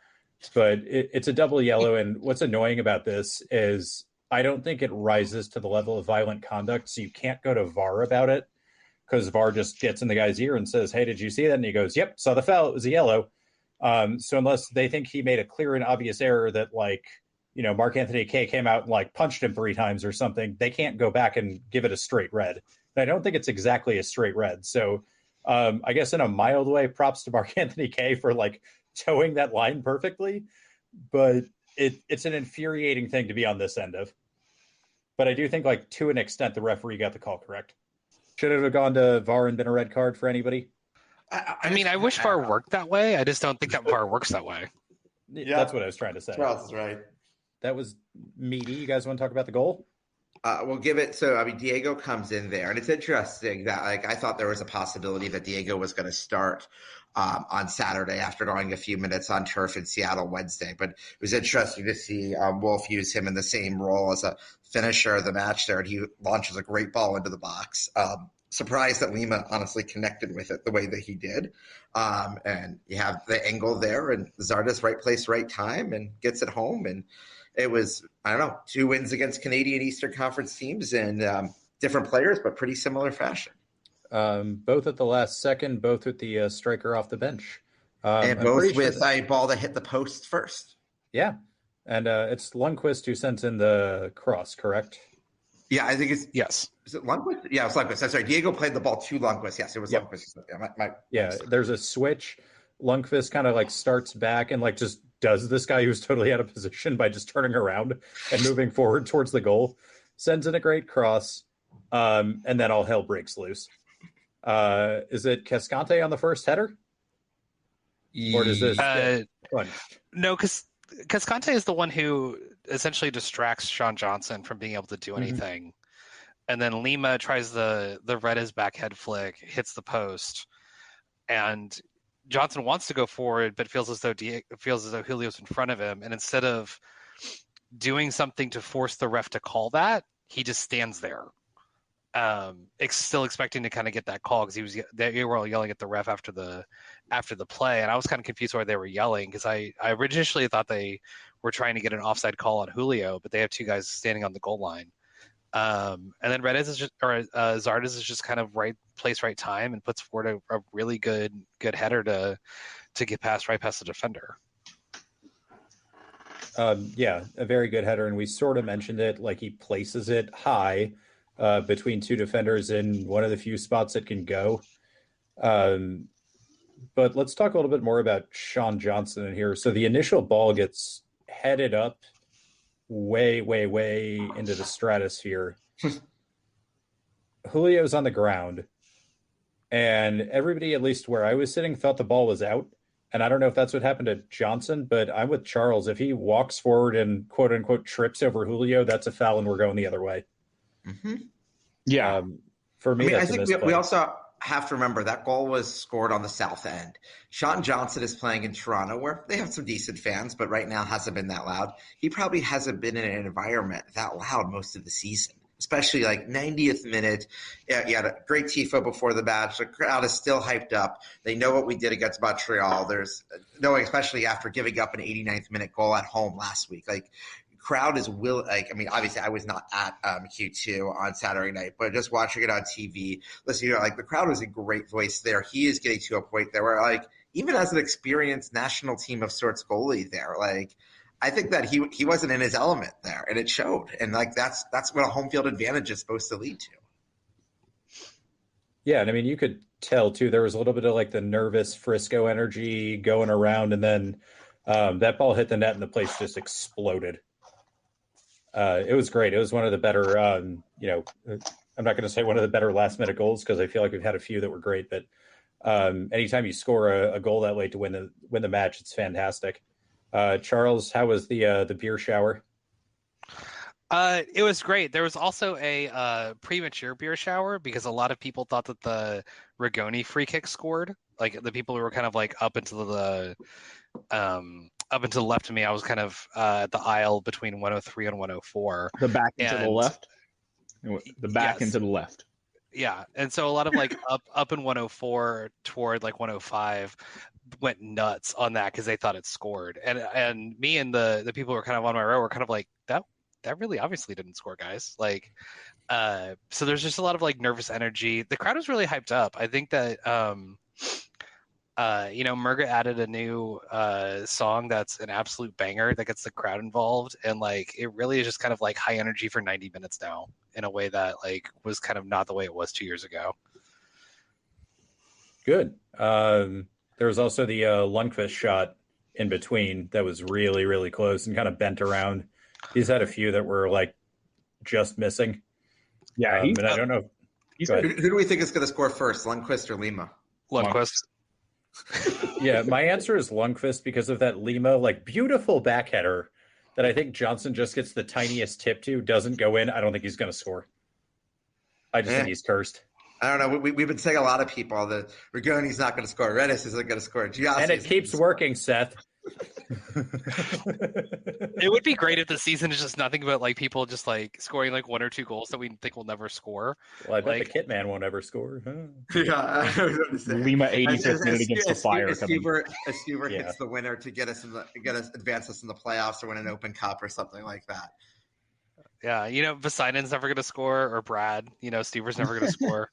but it's a double yellow. And what's annoying about this is I don't think it rises to the level of violent conduct, so you can't go to VAR about it. because VAR just gets in the guy's ear and says, "Hey, did you see that?" And he goes, "Yep, saw the foul. It was a yellow." So unless they think he made a clear and obvious error that, like, Mark Anthony Kaye came out and like punched him 3 times or something, they can't go back and give it a straight red. And I don't think it's exactly a straight red. So I guess in a mild way, props to Mark Anthony Kaye for like towing that line perfectly. But it's an infuriating thing to be on this end of. But I do think, like, to an extent, the referee got the call correct. Should it have gone to VAR and been a red card for anybody? I mean, I wish VAR worked that way. I just don't think that VAR works that way. Yeah. That's what I was trying to say. Charles is right. That was meaty. You guys want to talk about the goal? We'll give it. So, I mean, Diego comes in there, and it's interesting that, like, I thought there was a possibility that Diego was going to start on Saturday after going a few minutes on turf in Seattle Wednesday. But it was interesting to see Wolf use him in the same role as a finisher of the match there, and he launches a great ball into the box. Surprised that Lima honestly connected with it the way that he did. And you have the angle there, and Zardes right place, right time, and gets it home. And it was, I don't know, 2 wins against Canadian Eastern Conference teams and different players, but pretty similar fashion. Both at the last second, both with the striker off the bench. And both with a ball that hit the post first. Yeah. And it's Lundqvist who sent in the cross, correct? Yeah, I think it's – yes. Is it Lundqvist? Yeah, it was Lundqvist. I'm sorry. Diego played the ball to Lundqvist. Yes, it was Lundqvist. Yeah, there's a switch. Lundqvist kind of like starts back and like just does this guy who's totally out of position by just turning around and moving forward towards the goal. Sends in a great cross, and then all hell breaks loose. Is it Cascante on the first header? Or does this punched? No, because Cascante is the one who essentially distracts Sean Johnson from being able to do anything. And then Lima tries the Redes back head flick, hits the post, and Johnson wants to go forward, but feels as though Julio's in front of him. And instead of doing something to force the ref to call that, he just stands there, still expecting to kind of get that call because they were all yelling at the ref after the play, and I was kind of confused why they were yelling because I originally thought they were trying to get an offside call on Julio, but they have 2 guys standing on the goal line. And then Zardes is just kind of right place, right time, and puts forward a really good header to get right past the defender. Yeah, a very good header, and we sort of mentioned it, like he places it high between 2 defenders in one of the few spots it can go. But let's talk a little bit more about Sean Johnson in here. So the initial ball gets headed up way into the stratosphere. Julio's on the ground, and everybody, at least where I was sitting, thought the ball was out. And I don't know if that's what happened to Johnson, but I'm with Charles. If he walks forward and quote unquote trips over Julio, that's a foul, and we're going the other way. Mm-hmm. Yeah. For me, I think we also have to remember that goal was scored on the south end. Sean Johnson is playing in Toronto, where they have some decent fans, but right now hasn't been that loud. He probably hasn't been in an environment that loud most of the season, especially like 90th minute. Yeah, you had a great tifo before the match. The crowd is still hyped up. They know what we did against Montreal. There's knowing, especially after giving up an 89th minute goal at home last week. Like, crowd is obviously I was not at Q2 on Saturday night, but just watching it on TV, listening to the crowd was a great voice there. He is getting to a point there where, like, even as an experienced national team of sorts goalie there, like, I think that he wasn't in his element there, and it showed. And like that's what a home field advantage is supposed to lead to. Yeah, and I mean, you could tell too. There was a little bit of like the nervous Frisco energy going around, and then that ball hit the net, and the place just exploded. It was great. It was one of the better, I'm not going to say one of the better last minute goals because I feel like we've had a few that were great. But anytime you score a goal that late to win the match, it's fantastic. Charles, how was the beer shower? It was great. There was also a premature beer shower because a lot of people thought that the Rigoni free kick scored. Like the people who were kind of like up into the left of me, I was kind of at the aisle between 103 and 104. The back into the left? The back into the left. Yeah. And so a lot of like up in 104 toward like 105 went nuts on that because they thought it scored. And me and the people who were kind of on my row were kind of like, that really obviously didn't score, guys. Like, So there's just a lot of like nervous energy. The crowd was really hyped up. I think that Murga added a new song that's an absolute banger that gets the crowd involved, and like it really is just kind of like high energy for 90 minutes now in a way that like was kind of not the way it was 2 years ago. Good. There was also the Lundqvist shot in between that was really, really close and kind of bent around. He's had a few that were like just missing. Yeah, and I don't know. Who do we think is going to score first, Lundqvist or Lima? Lundqvist. Yeah, my answer is Lundqvist because of that Lima, like beautiful backheader that I think Johnson just gets the tiniest tip to, doesn't go in. I don't think he's going to score. I just think he's cursed. I don't know. We've been saying a lot of people that Rigoni's not going to score. Redis isn't going to score. Gyasi and it keeps working, Seth. It would be great if the season is just nothing but like people just like scoring like 1 or 2 goals that we think will never score. Well, I bet the Kit Man won't ever score. Huh? Yeah, Lima 85th minute against the Fire. A Stuber hits the winner to advance us in the playoffs or win an Open Cup or something like that. Yeah, Poseidon's never going to score, or Brad. Stuber's never going to score.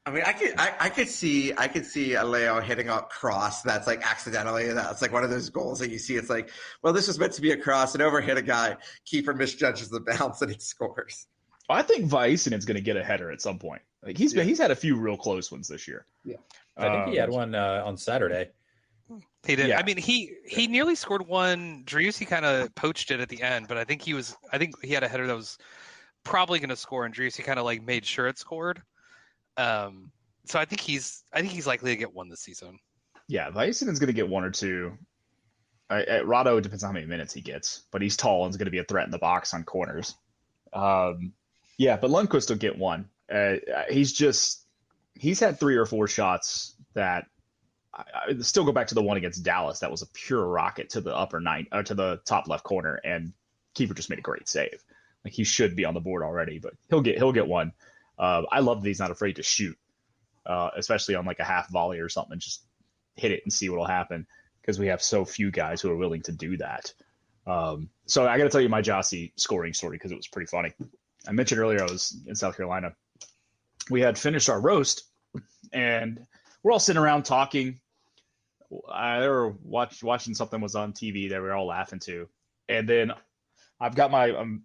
I mean, I could see a Leo hitting a cross that's like accidentally. That's like one of those goals that you see. It's like, well, this was meant to be a cross and overhit a guy. Keeper misjudges the bounce and it scores. I think Vaissinen's going to get a header at some point. Like he's had a few real close ones this year. Yeah, I think he had one on Saturday. He did. Yeah. I mean, he nearly scored one. Driussi kind of poached it at the end, but I think he had a header that was probably going to score, and Driussi kind of like made sure it scored. So I think he's likely to get one this season. Yeah, Vaissinen's going to get 1 or 2. At Rado, it depends on how many minutes he gets, but he's tall and is going to be a threat in the box on corners. Yeah, but Lundqvist will get one. He's had 3 or 4 shots that I still go back to the one against Dallas. That was a pure rocket to the to the top left corner, and keeper just made a great save. Like he should be on the board already, but he'll get one. I love that he's not afraid to shoot, especially on like a half volley or something. Just hit it and see what will happen, because we have so few guys who are willing to do that. So I got to tell you my Gyasi scoring story because it was pretty funny. I mentioned earlier I was in South Carolina. We had finished our roast, and we're all sitting around talking. They were watching something was on TV that we were all laughing to, and then I'm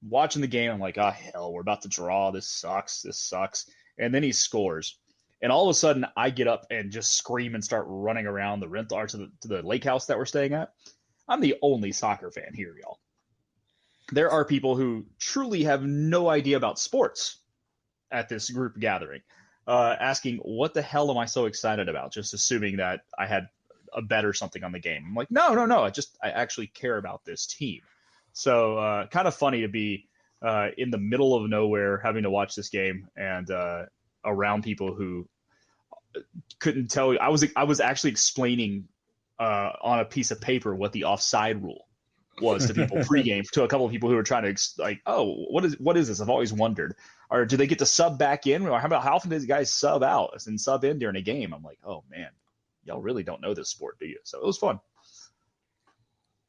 watching the game. I'm like, oh hell, we're about to draw. This sucks. And then he scores, and all of a sudden I get up and just scream and start running around the rental or to the lake house that we're staying at. I'm the only soccer fan here, y'all. There are people who truly have no idea about sports at this group gathering, asking what the hell am I so excited about, just assuming that I had a bet or something on the game. I'm like, no, I actually care about this team. So kind of funny to be in the middle of nowhere having to watch this game and around people who couldn't tell you. I was actually explaining on a piece of paper what the offside rule was to people pregame, to a couple of people who were trying to what is this? I've always wondered. Or do they get to sub back in? Or how often do these guys sub out and sub in during a game? I'm like, oh man, y'all really don't know this sport, do you? So it was fun.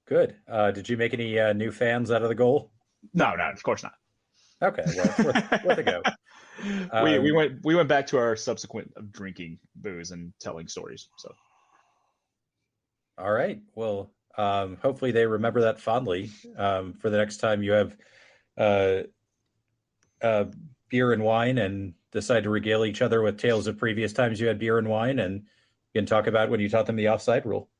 Good. Did you make any new fans out of the goal? No, of course not. Okay, well, it's worth a go. We went back to our subsequent of drinking booze and telling stories. So, all right. Well, hopefully they remember that fondly for the next time you have beer and wine and decide to regale each other with tales of previous times you had beer and wine, and you can talk about when you taught them the offside rule.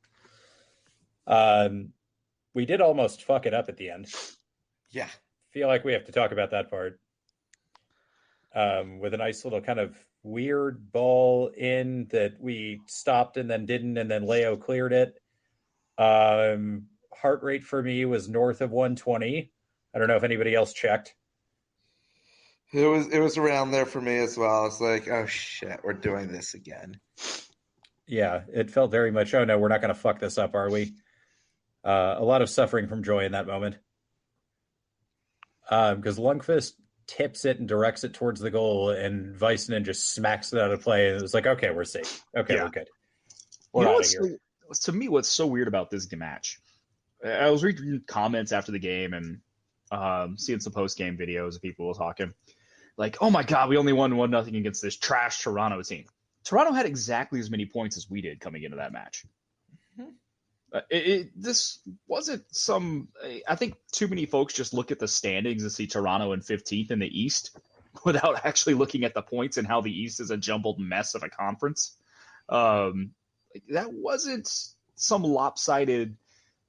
We did almost fuck it up at the end. Yeah. Feel like we have to talk about that part. With a nice little kind of weird ball in that we stopped and then didn't, and then Leo cleared it. Heart rate for me was north of 120. I don't know if anybody else checked. It was around there for me as well. It's like, oh shit, we're doing this again. Yeah, it felt very much, oh no, we're not going to fuck this up, are we? A lot of suffering from joy in that moment. Because Lundqvist tips it and directs it towards the goal, and Vaisinen just smacks it out of play. And it was like, okay, we're safe. Okay, Yeah. we're good. You We're know out of here. to me, what's so weird about this match, I was reading comments after the game, and seeing some post-game videos of people talking like, oh my God, we only won 1-0 against this trash Toronto team. Toronto had exactly as many points as we did coming into that match. This wasn't I think too many folks just look at the standings and see Toronto in 15th in the East without actually looking at the points and how the East is a jumbled mess of a conference. That wasn't some lopsided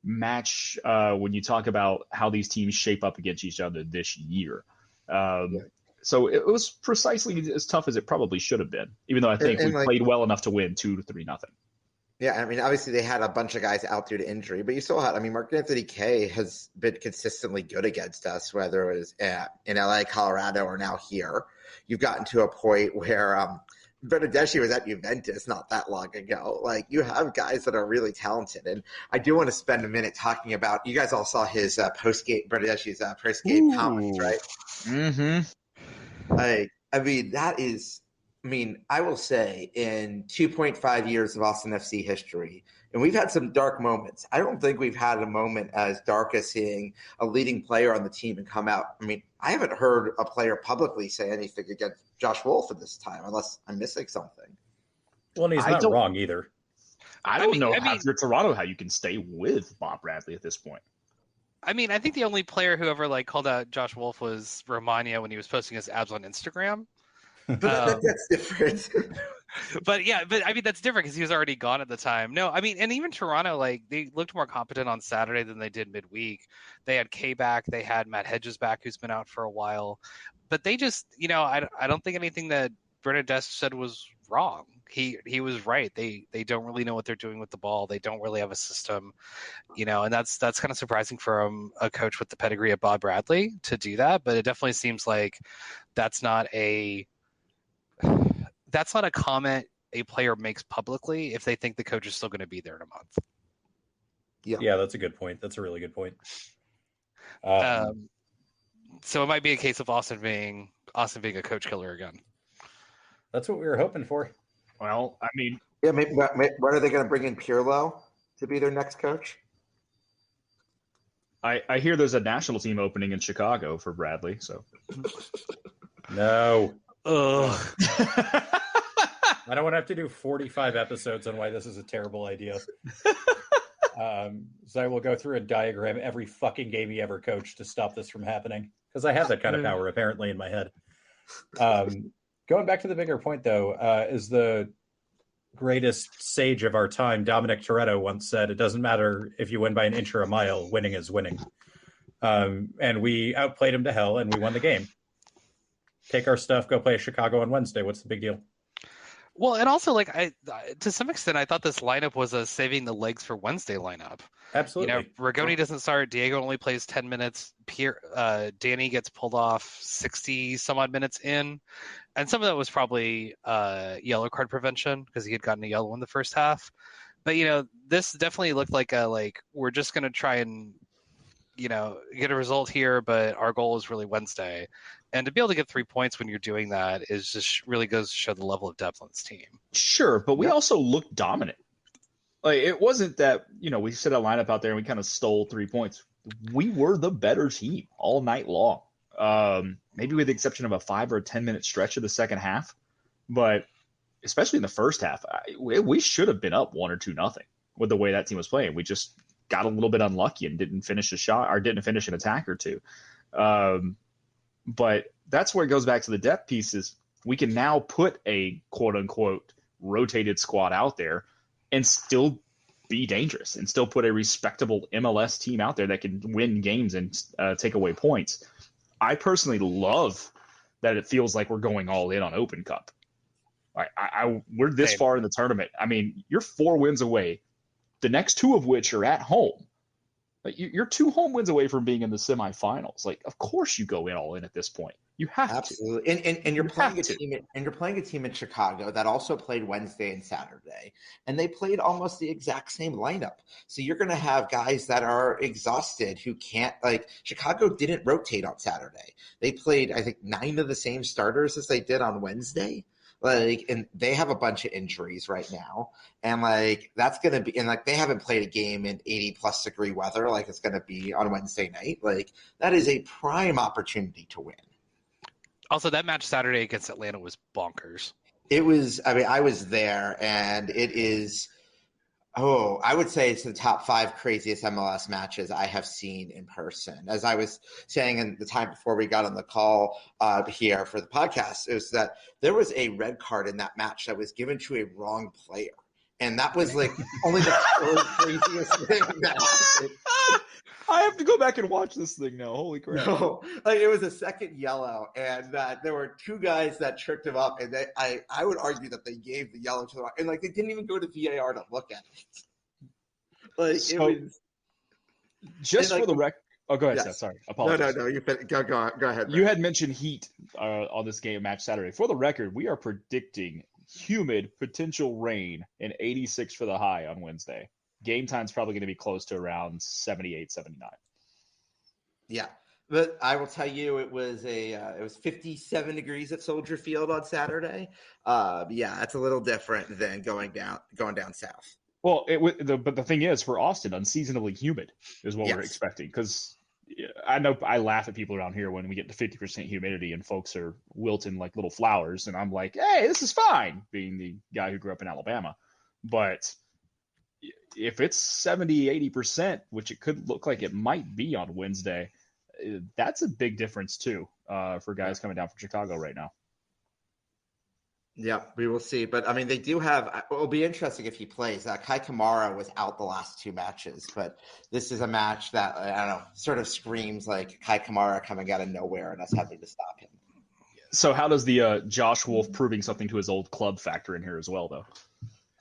match when you talk about how these teams shape up against each other this year. So it was precisely as tough as it probably should have been, even though I think we played well enough to win 2-3-0. Yeah, I mean, obviously they had a bunch of guys out due to injury, but you still had, I mean, Mark Anthony Kaye has been consistently good against us, whether it was in LA, Colorado, or now here. You've gotten to a point where Bernardeschi was at Juventus not that long ago. Like, you have guys that are really talented. And I do want to spend a minute talking about, you guys all saw his Bernardeschi's post-game comments, right? Mm-hmm. I mean, that is, I mean, I will say in 2.5 years of Austin FC history, and we've had some dark moments. I don't think we've had a moment as dark as seeing a leading player on the team and come out. I mean, I haven't heard a player publicly say anything against Josh Wolf at this time, unless I'm missing something. Well, and he's not wrong either. I don't know if you're Toronto how you can stay with Bob Bradley at this point. I mean, I think the only player who ever called out Josh Wolf was Romagna when he was posting his abs on Instagram. But that's different. But I mean, that's different because he was already gone at the time. No, I mean, and even Toronto, they looked more competent on Saturday than they did midweek. They had Kay back. They had Matt Hedges back, who's been out for a while. But they just, I don't think anything that Bernardeschi said was wrong. He was right. They don't really know what they're doing with the ball. They don't really have a system, and that's kind of surprising for a coach with the pedigree of Bob Bradley to do that. But it definitely seems like that's not a comment a player makes publicly if they think the coach is still going to be there in a month. Yeah, that's a good point. That's a really good point. So it might be a case of Austin being a coach killer again. That's what we were hoping for. Well, I mean, yeah, maybe. When are they going to bring in Pirlo to be their next coach? I hear there's a national team opening in Chicago for Bradley. So no. Ugh. I don't want to have to do 45 episodes on why this is a terrible idea. So I will go through and diagram every fucking game he ever coached to stop this from happening, because I have that kind of power apparently in my head. Going back to the bigger point, though, is the greatest sage of our time, Dominic Toretto, once said, it doesn't matter if you win by an inch or a mile, winning is winning. And we outplayed him to hell, and we won the game. Take our stuff, go play Chicago on Wednesday. What's the big deal? Well, and also, to some extent, I thought this lineup was a saving the legs for Wednesday lineup. Absolutely. Rigoni doesn't start. Diego only plays 10 minutes. Danny gets pulled off 60 some odd minutes in, and some of that was probably yellow card prevention because he had gotten a yellow in the first half. But this definitely looked like we're just going to try and get a result here, but our goal is really Wednesday. And to be able to get 3 points when you're doing that is just really goes to show the level of depth on this team. Sure, but we also looked dominant. It wasn't that, we set a lineup out there and we kind of stole 3 points. We were the better team all night long. Maybe with the exception of a 5 or 10 minute stretch of the second half. But especially in the first half, we should have been up 1 or 2-0 with the way that team was playing. We just got a little bit unlucky and didn't finish a shot or didn't finish an attack or two. But that's where it goes back to the depth pieces. We can now put a quote unquote rotated squad out there and still be dangerous and still put a respectable MLS team out there that can win games and take away points. I personally love that it feels like we're going all in on Open Cup. We're this far in the tournament. I mean, you're 4 wins away, the next 2 of which are at home. You're 2 home wins away from being in the semifinals. Of course you go in all in at this point. You have absolutely. And you're playing a team and you're playing a team in Chicago that also played Wednesday and Saturday, and they played almost the exact same lineup. So you're going to have guys that are exhausted who can't. Chicago didn't rotate on Saturday. They played, I think, 9 of the same starters as they did on Wednesday. Like, and they have a bunch of injuries right now, and like that's gonna be, and like they haven't played a game in 80+ degree weather like it's gonna be on Wednesday night. Like that is a prime opportunity to win. Also, that match Saturday against Atlanta was bonkers. It was. I mean, I was there, and it is. Oh, I would say it's the top 5 craziest MLS matches I have seen in person. As I was saying in the time before we got on the call here for the podcast, is that there was a red card in that match that was given to a wrong player. And that was like only the craziest thing that happened. I have to go back and watch this thing now. Holy crap. No, like it was a second yellow, and there were 2 guys that tripped him up, and I would argue that they gave the yellow to the and like they didn't even go to VAR to look at it. Like so, it was just like, for the record. Oh, go ahead, yes. Seth. Sorry, apologies. No. You go ahead. You had mentioned heat on this game match Saturday. For the record, we are predicting humid potential rain and 86 for the high on Wednesday. Game time's probably going to be close to around 78, 79. Yeah, but I will tell you, it was 57 degrees at Soldier Field on Saturday. Yeah, it's a little different than going down south. Well, but the thing is, for Austin, unseasonably humid is what we're expecting. Because I know I laugh at people around here when we get to 50% humidity and folks are wilting like little flowers, and I'm like, hey, this is fine, being the guy who grew up in Alabama. But if it's 70, 80%, which it could look like it might be on Wednesday, that's a big difference too for guys coming down from Chicago right now. Yeah, we will see. But, I mean, they do have – it'll be interesting if he plays. Kai Kamara was out the last 2 matches, but this is a match that, I don't know, sort of screams like Kai Kamara coming out of nowhere and us having to stop him. So how does the Josh Wolf proving something to his old club factor in here as well, though?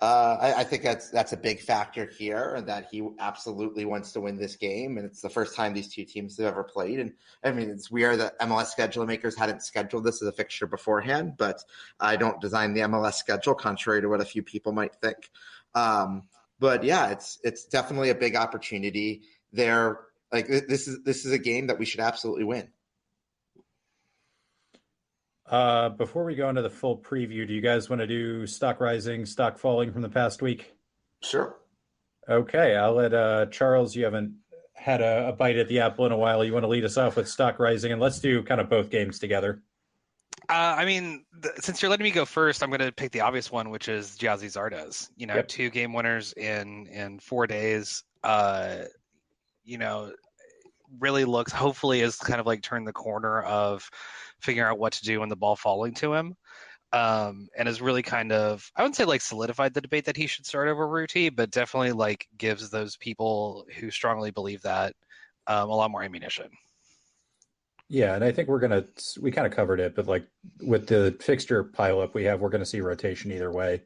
I think that's a big factor here, and that he absolutely wants to win this game, and it's the first time these 2 teams have ever played. And I mean, it's weird that MLS schedule makers hadn't scheduled this as a fixture beforehand, but I don't design the MLS schedule, contrary to what a few people might think. But yeah, it's definitely a big opportunity there. Like this is a game that we should absolutely win. Before we go into the full preview, do you guys want to do stock rising, stock falling from the past week? Sure. Okay, I'll let Charles, you haven't had a bite at the apple in a while. You want to lead us off with stock rising, and let's do kind of both games together. I mean, since you're letting me go first, I'm going to pick the obvious one, which is Gyasi Zardes. 2 game winners in 4 days. Really looks, hopefully, has kind of like turned the corner of figuring out what to do when the ball falling to him, and has really kind of, I wouldn't say like solidified the debate that he should start over Ruti, but definitely like gives those people who strongly believe that a lot more ammunition. Yeah, and I think we kind of covered it, but like with the fixture pileup we have, we're going to see rotation either way.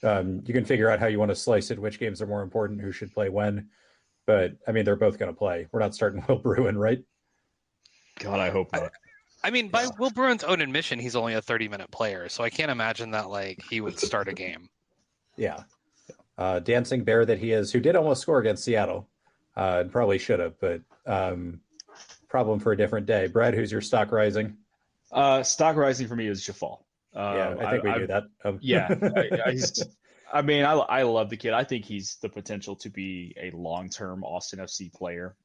You can figure out how you want to slice it, which games are more important, who should play when. But, I mean, they're both going to play. We're not starting Will Bruin, right? God, I hope not. I mean, by Will Bruin's own admission, he's only a 30-minute player, so I can't imagine that like he would start a game. Yeah. Dancing bear that he is, who did almost score against Seattle. Probably should have, but problem for a different day. Brad, who's your stock rising? Stock rising for me is Jafal. Yeah, I think we knew that. Yeah. I mean, I love the kid. I think he's the potential to be a long-term Austin FC player.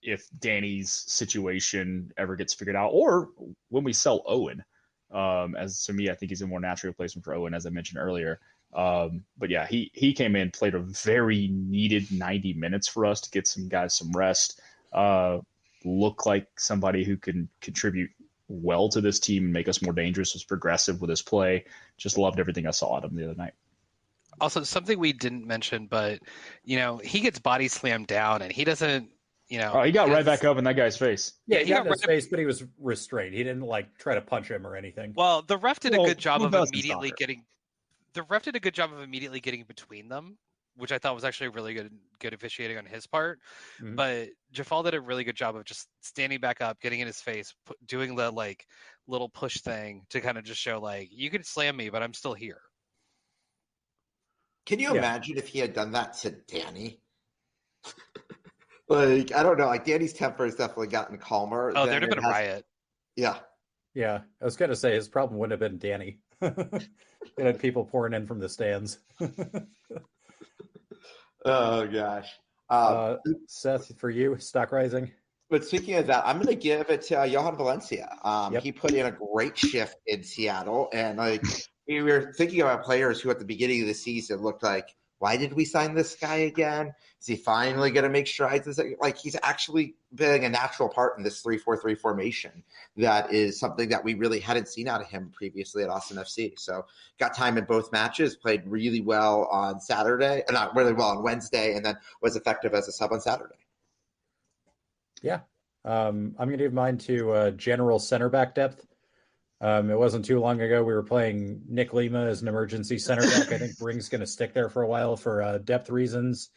If Danny's situation ever gets figured out, or when we sell Owen, as to me, I think he's a more natural replacement for Owen, as I mentioned earlier. But yeah, he came in, played a very needed 90 minutes for us to get some guys some rest. Look like somebody who can contribute well to this team and make us more dangerous, was progressive with his play. Just loved everything I saw at him the other night. Also, something we didn't mention, but he gets body slammed down, and he doesn't. He got right back up in that guy's face. Yeah, he got in his face, but he was restrained. He didn't like try to punch him or anything. Well, the ref did a good job of immediately getting. The ref did a good job of immediately getting between them, which I thought was actually really good officiating on his part. Mm-hmm. But Jafal did a really good job of just standing back up, getting in his face, doing the like little push thing to kind of just show like, you can slam me, but I'm still here. Can you imagine if he had done that to Danny? Like, I don't know. Like, Danny's temper has definitely gotten calmer. Oh, there'd have been a riot. Yeah. Yeah. I was going to say his problem wouldn't have been Danny. It had people pouring in from the stands. Oh gosh. Seth, for you, stock rising. But speaking of that, I'm going to give it to Johan Valencia. Yep. He put in a great shift in Seattle, and like we were thinking about players who at the beginning of the season looked like, why did we sign this guy again? Is he finally going to make strides? Like he's actually being a natural part in this 3-4-3 formation. That is something that we really hadn't seen out of him previously at Austin FC. So got time in both matches, played really well on Saturday, not really well on Wednesday, and then was effective as a sub on Saturday. Yeah. I'm going to give mine to general center back depth. It wasn't too long ago we were playing Nick Lima as an emergency center back. I think Ring's going to stick there for a while for depth reasons.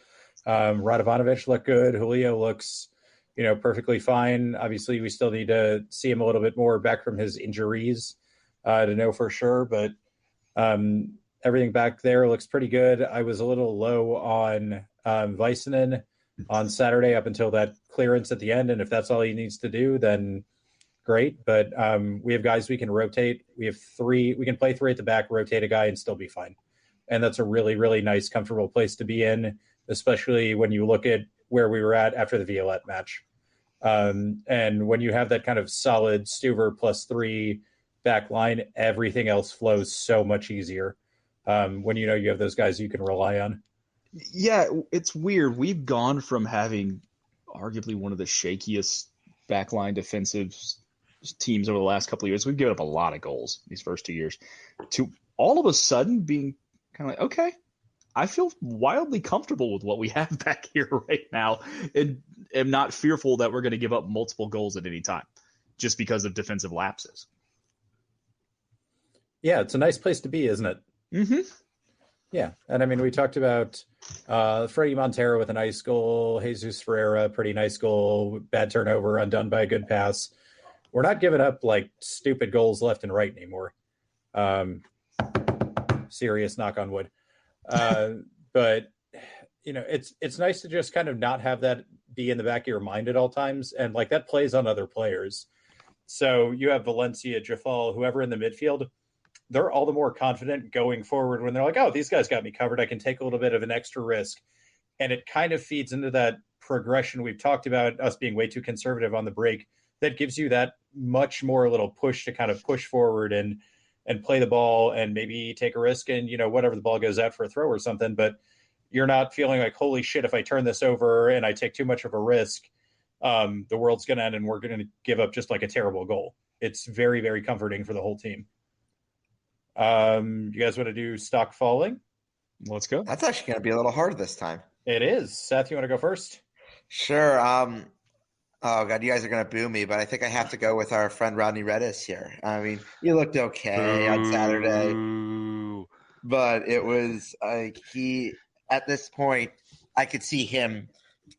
Radovanovic looked good. Julio looks, perfectly fine. Obviously, we still need to see him a little bit more back from his injuries to know for sure. But everything back there looks pretty good. I was a little low on Väisänen on Saturday up until that clearance at the end. And if that's all he needs to do, then great. But we have guys we can rotate. We have three. We can play three at the back, rotate a guy, and still be fine. And that's a really, really nice, comfortable place to be in, especially when you look at where we were at after the Violette match. And when you have that kind of solid Stuver +3 back line, everything else flows so much easier when you have those guys you can rely on. Yeah, it's weird. We've gone from having arguably one of the shakiest backline defensive teams over the last couple of years. We've given up a lot of goals these first 2 years to all of a sudden being kind of like, okay, I feel wildly comfortable with what we have back here right now and am not fearful that we're going to give up multiple goals at any time just because of defensive lapses. Yeah, it's a nice place to be, isn't it? Mm-hmm. Yeah, and I mean, we talked about Freddie Montero with a nice goal, Jesus Ferreira, pretty nice goal, bad turnover, undone by a good pass. We're not giving up like stupid goals left and right anymore. Serious knock on wood. But it's nice to just kind of not have that be in the back of your mind at all times, and like that plays on other players. So you have Valencia, Jafal, whoever in the midfield. They're all the more confident going forward when they're like, oh, these guys got me covered. I can take a little bit of an extra risk. And it kind of feeds into that progression we've talked about, us being way too conservative on the break. That gives you that much more little push to kind of push forward and play the ball and maybe take a risk and, whatever the ball goes out for a throw or something. But you're not feeling like, holy shit, if I turn this over and I take too much of a risk, the world's going to end and we're going to give up just like a terrible goal. It's very, very comforting for the whole team. You guys want to do stock falling? Let's go. That's actually going to be a little hard this time. It is. Seth, you want to go first? Sure. Oh God, you guys are going to boo me, but I think I have to go with our friend Rodney Redis here. I mean, he looked okay on Saturday, but it was like at this point, I could see him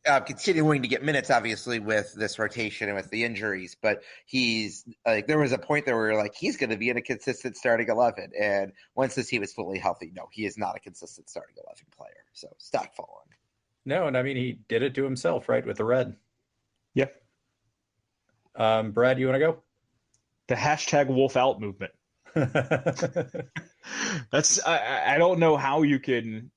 continuing to get minutes, obviously, with this rotation and with the injuries. But he's like, there was a point there where we were like, he's going to be in a consistent starting 11. And once he was fully healthy, no, he is not a consistent starting 11 player. So stock falling. No, and I mean, he did it to himself, right, with the red. Yeah. Brad, you want to go? The hashtag Wolf Out movement. That's I don't know how you can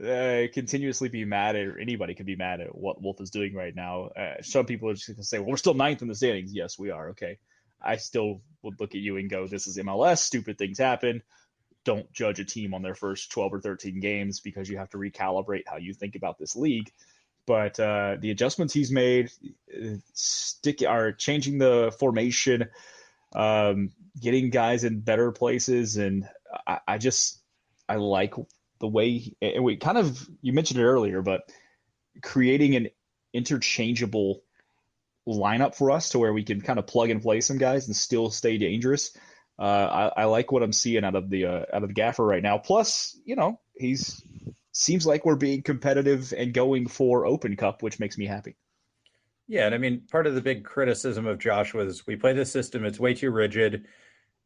continuously be mad at, or anybody can be mad at what Wolf is doing right now. Some people are just going to say, well, we're still ninth in the standings. Yes, we are. Okay. I still would look at you and go, this is MLS. Stupid things happen. Don't judge a team on their first 12 or 13 games because you have to recalibrate how you think about this league. But the adjustments he's made, are changing the formation, getting guys in better places. And I like the way, and you mentioned it earlier, but creating an interchangeable lineup for us to where we can kind of plug and play some guys and still stay dangerous. I like what I'm seeing out of the gaffer right now. Plus, he's seems like we're being competitive and going for Open Cup, which makes me happy. Yeah, and I mean, part of the big criticism of Josh was we play this system, it's way too rigid,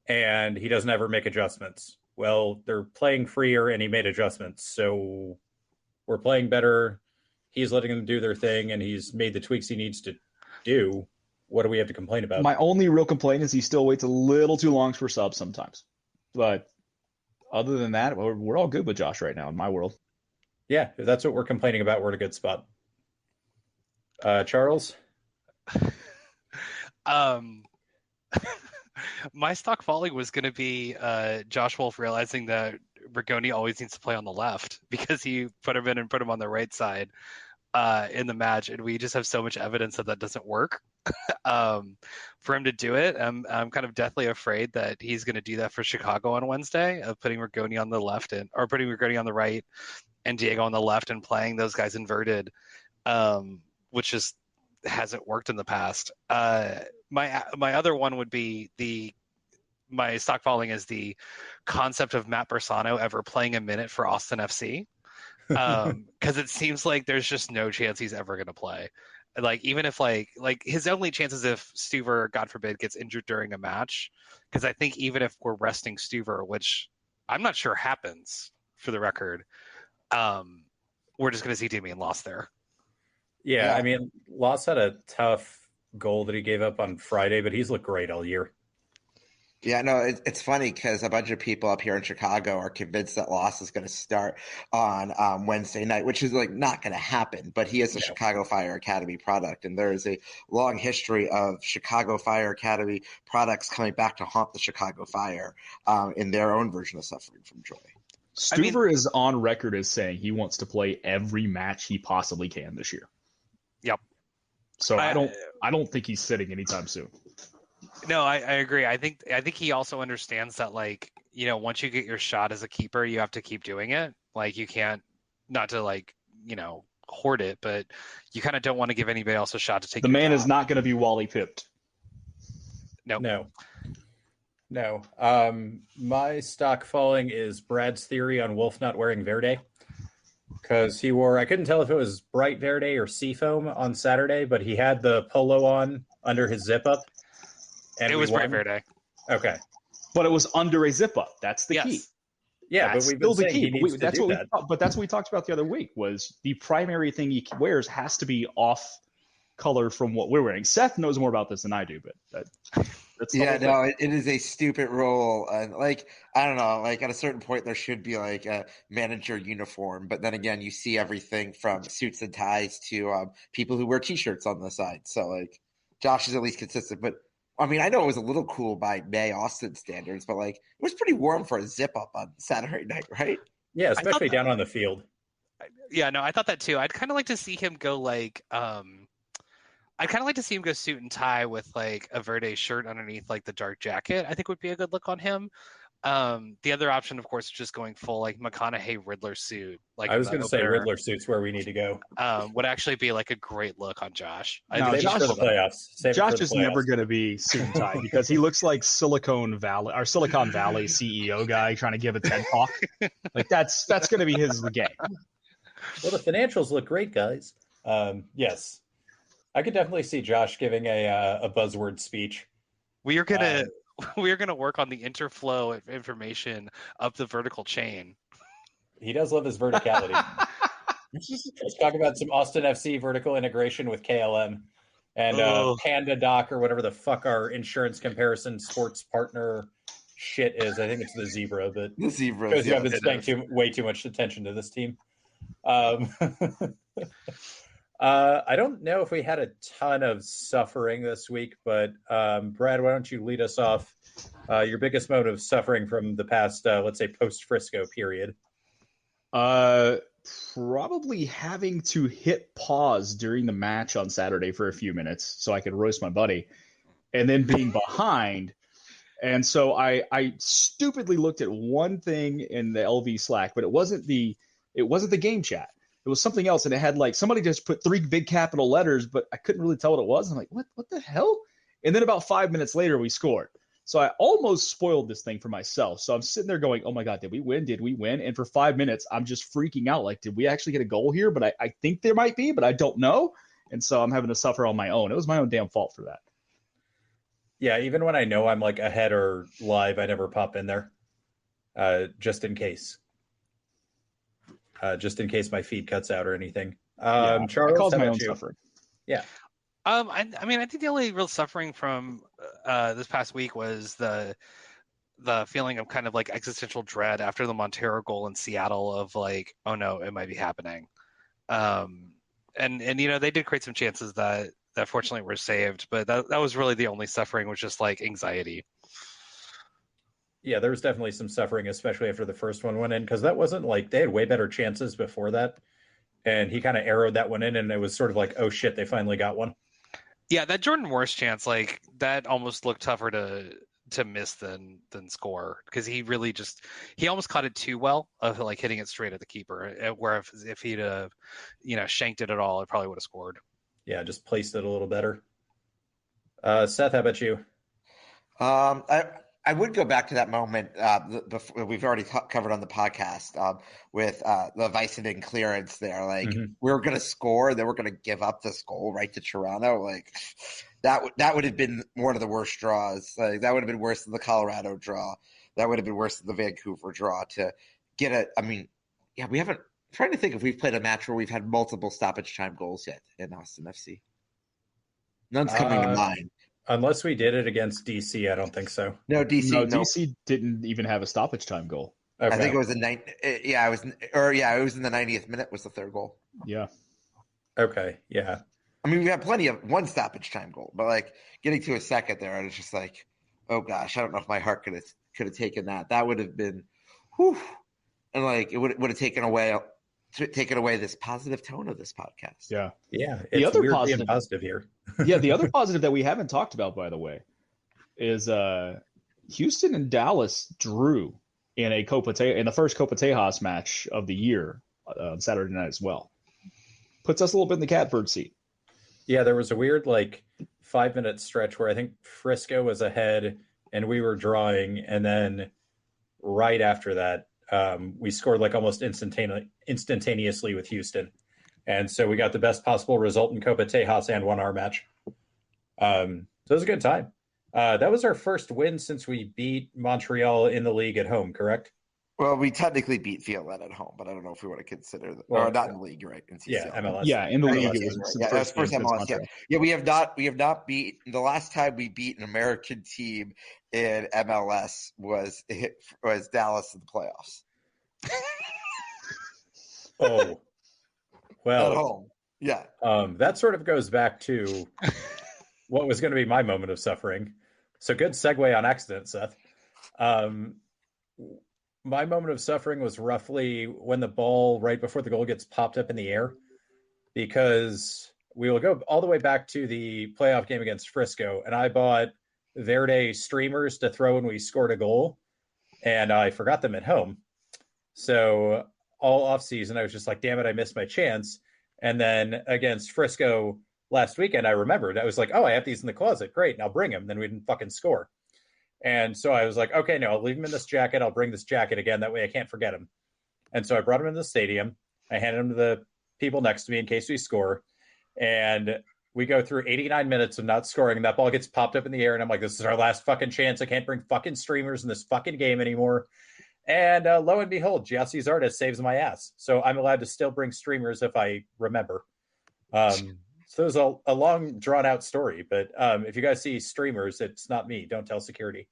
and he doesn't ever make adjustments. Well, they're playing freer, and he made adjustments. So we're playing better. He's letting them do their thing, and he's made the tweaks he needs to do. What do we have to complain about? My only real complaint is he still waits a little too long for subs sometimes. But other than that, we're all good with Josh right now in my world. Yeah, if that's what we're complaining about, we're in a good spot. Charles? My stock falling was going to be Josh Wolf realizing that Rigoni always needs to play on the left because he put him in and put him on the right side in the match, and we just have so much evidence that doesn't work. For him to do it, I'm kind of deathly afraid that he's going to do that for Chicago on Wednesday, of putting Rigoni on the left or putting Rigoni on the right and Diego on the left and playing those guys inverted, which just hasn't worked in the past. My other one would be my stock falling is the concept of Matt Bersano ever playing a minute for Austin FC, because it seems like there's just no chance he's ever going to play. Like, even if like his only chance is if Stuver, God forbid, gets injured during a match, because I think even if we're resting Stuver, which I'm not sure happens for the record, we're just going to see Damian Loss there. Yeah, I mean, Loss had a tough goal that he gave up on Friday, but he's looked great all year. Yeah, no, it's funny because a bunch of people up here in Chicago are convinced that Loss is going to start on Wednesday night, which is like not going to happen. But he is a Chicago Fire Academy product, and there is a long history of Chicago Fire Academy products coming back to haunt the Chicago Fire in their own version of Suffering from Joy. Stuver is on record as saying he wants to play every match he possibly can this year. Yep. So I don't think he's sitting anytime soon. No, I agree. I think he also understands that, like, you know, once you get your shot as a keeper, you have to keep doing it. Like, you can't, not to, like, you know, hoard it, but you kind of don't want to give anybody else a shot to take the your man job. is not going to be Wally pipped. No. My stock falling is Brad's theory on Wolf not wearing Verde, because he wore, I couldn't tell if it was bright Verde or Seafoam on Saturday, but he had the polo on under his zip up. And it was bright Verde. Okay. But it was under a zip up. That's the key. Yeah, that's but we've been saying he needs to that's do what that. But that's what we talked about the other week, was the primary thing he wears has to be off color from what we're wearing. Seth knows more about this than I do, but that's it is a stupid rule. And like, I don't know, like at a certain point there should be like a manager uniform, but then again, you see everything from suits and ties to people who wear t-shirts on the side. So like, Josh is at least consistent, but I mean, I know it was a little cool by May Austin standards, but like, it was pretty warm for a zip up on Saturday night, right? Yeah, especially down on the field. Yeah, no, I thought that too. I'd kind of like to see him go like, I'd kind of like to see him go suit and tie with like a Verde shirt underneath like the dark jacket. I think would be a good look on him. The other option, of course, is just going full like McConaughey Riddler suit. Like, I was going to say Riddler suit's where we need to go. Would actually be like a great look on Josh. No, Josh for the playoffs. Josh is never going to be suit and tie because he looks like Silicon Valley CEO guy trying to give a TED talk. Like that's going to be his game. Well, the financials look great, guys. Yes, I could definitely see Josh giving a buzzword speech. We are gonna work on the interflow of information up the vertical chain. He does love his verticality. Let's talk about some Austin FC vertical integration with KLM and Panda Doc, or whatever the fuck our insurance comparison sports partner shit is. I think it's the Zebra, but the Zebra, because you haven't spent way too much attention to this team. I don't know if we had a ton of suffering this week, but Brad, why don't you lead us off? Your biggest mode of suffering from the past, let's say, post-Frisco period. Probably having to hit pause during the match on Saturday for a few minutes so I could roast my buddy, and then being behind. And so I stupidly looked at one thing in the LV Slack, but it wasn't the game chat. It was something else, and it had like somebody just put 3 big capital letters, but I couldn't really tell what it was. I'm like, what the hell? And then about 5 minutes later, we scored. So I almost spoiled this thing for myself. So I'm sitting there going, oh my God, did we win? Did we win? And for 5 minutes, I'm just freaking out. Like, did we actually get a goal here? But I think there might be, but I don't know. And so I'm having to suffer on my own. It was my own damn fault for that. Yeah, even when I know I'm like ahead or live, I never pop in there, just in case. Just in case my feed cuts out or anything. Charles, I caused my own suffering. Yeah. I mean, I think the only real suffering from this past week was the the feeling of kind of like existential dread after the Montero goal in Seattle of like, oh no, it might be happening. And they did create some chances that fortunately were saved, but that was really the only suffering, was just like anxiety. Yeah, there was definitely some suffering, especially after the first one went in, because that wasn't like, they had way better chances before that, and he kind of arrowed that one in, and it was sort of like, oh shit, they finally got one. Yeah, that Jordan Morris chance, like that almost looked tougher to miss than score, because he almost caught it too well of like hitting it straight at the keeper, where if he'd shanked it at all, it probably would have scored. Yeah, just placed it a little better. Seth, how about you? I would go back to that moment we've already covered on the podcast with the Vicenden clearance there. Like, we were going to score, then we're going to give up this goal right to Toronto. Like, that would have been one of the worst draws. Like, that would have been worse than the Colorado draw. That would have been worse than the Vancouver draw to get it. I mean, yeah, we haven't. I'm trying to think if we've played a match where we've had multiple stoppage time goals yet in Austin FC. None's coming to mind. Unless we did it against DC, I don't think so. No, DC. No, DC didn't even have a stoppage time goal. Okay. I think it was it was in the 90th minute was the third goal. Yeah. Okay. Yeah. I mean, we had plenty of one stoppage time goal, but like getting to a second there, I was just like, oh gosh, I don't know if my heart could have taken that. That would have been, whew, and like it would have taken away this positive tone of this podcast. Yeah. Yeah. It's the other weird positive here. Yeah, the other positive that we haven't talked about, by the way, is Houston and Dallas drew in the first Copa Tejas match of the year on Saturday night as well. Puts us a little bit in the catbird seat. Yeah, there was a weird 5-minute stretch where I think Frisco was ahead and we were drawing, and then right after that, we scored almost instantaneously with Houston. And so we got the best possible result in Copa Tejas and won our match. So it was a good time. That was our first win since we beat Montreal in the league at home, correct? Well, we technically beat Violette at home, but I don't know if we want to consider that. Or not in the league, right? In CCL. Yeah, MLS. Yeah, in the league. It was the first MLS. Yeah, we have not beat. The last time we beat an American team in MLS was Dallas in the playoffs. Oh. Well, at home. Yeah. That sort of goes back to what was going to be my moment of suffering. So good segue on accident, Seth. My moment of suffering was roughly when the ball right before the goal gets popped up in the air, because we will go all the way back to the playoff game against Frisco, and I bought VERDE streamers to throw when we scored a goal, and I forgot them at home. So all off season, I was just like, damn it, I missed my chance. And then against Frisco last weekend, I remembered. I was like, oh, I have these in the closet. Great. And I'll bring them. Then we didn't fucking score. And so I was like, okay, no, I'll leave them in this jacket. I'll bring this jacket again. That way I can't forget them. And so I brought them in the stadium. I handed them to the people next to me in case we score. And we go through 89 minutes of not scoring. And that ball gets popped up in the air. And I'm like, this is our last fucking chance. I can't bring fucking streamers in this fucking game anymore. And lo and behold, Gyasi's artist saves my ass. So I'm allowed to still bring streamers if I remember. So it was a long, drawn-out story. But if you guys see streamers, it's not me. Don't tell security.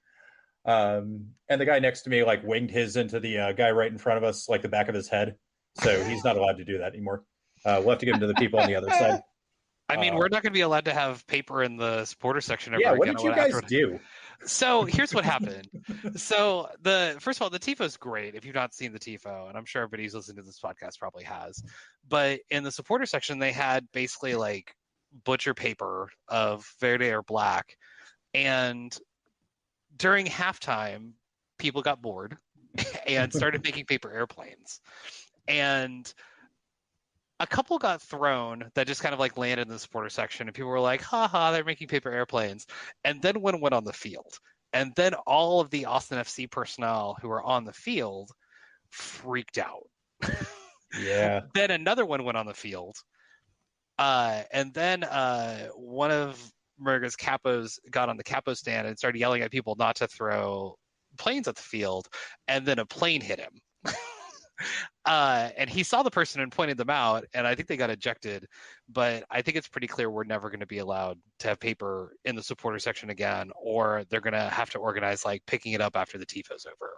And the guy next to me, winged his into the guy right in front of us, the back of his head. So he's not allowed to do that anymore. We'll have to give him to the people on the other side. I mean, we're not going to be allowed to have paper in the supporter section ever again. What did you guys do? So here's what happened. So first of all, the TIFO's great if you've not seen the TIFO, and I'm sure everybody who's listening to this podcast probably has. But in the supporter section, they had basically butcher paper of Verde or black. And during halftime, people got bored and started making paper airplanes. And a couple got thrown that just kind of landed in the supporter section, and people were like, haha, they're making paper airplanes. And then one went on the field. And then all of the Austin FC personnel who were on the field freaked out. Yeah. Then another one went on the field. And then one of Merga's capos got on the capo stand and started yelling at people not to throw planes at the field. And then a plane hit him. And he saw the person and pointed them out, and I think they got ejected. But I think it's pretty clear we're never going to be allowed to have paper in the supporter section again, or they're going to have to organize like picking it up after the tifo's over,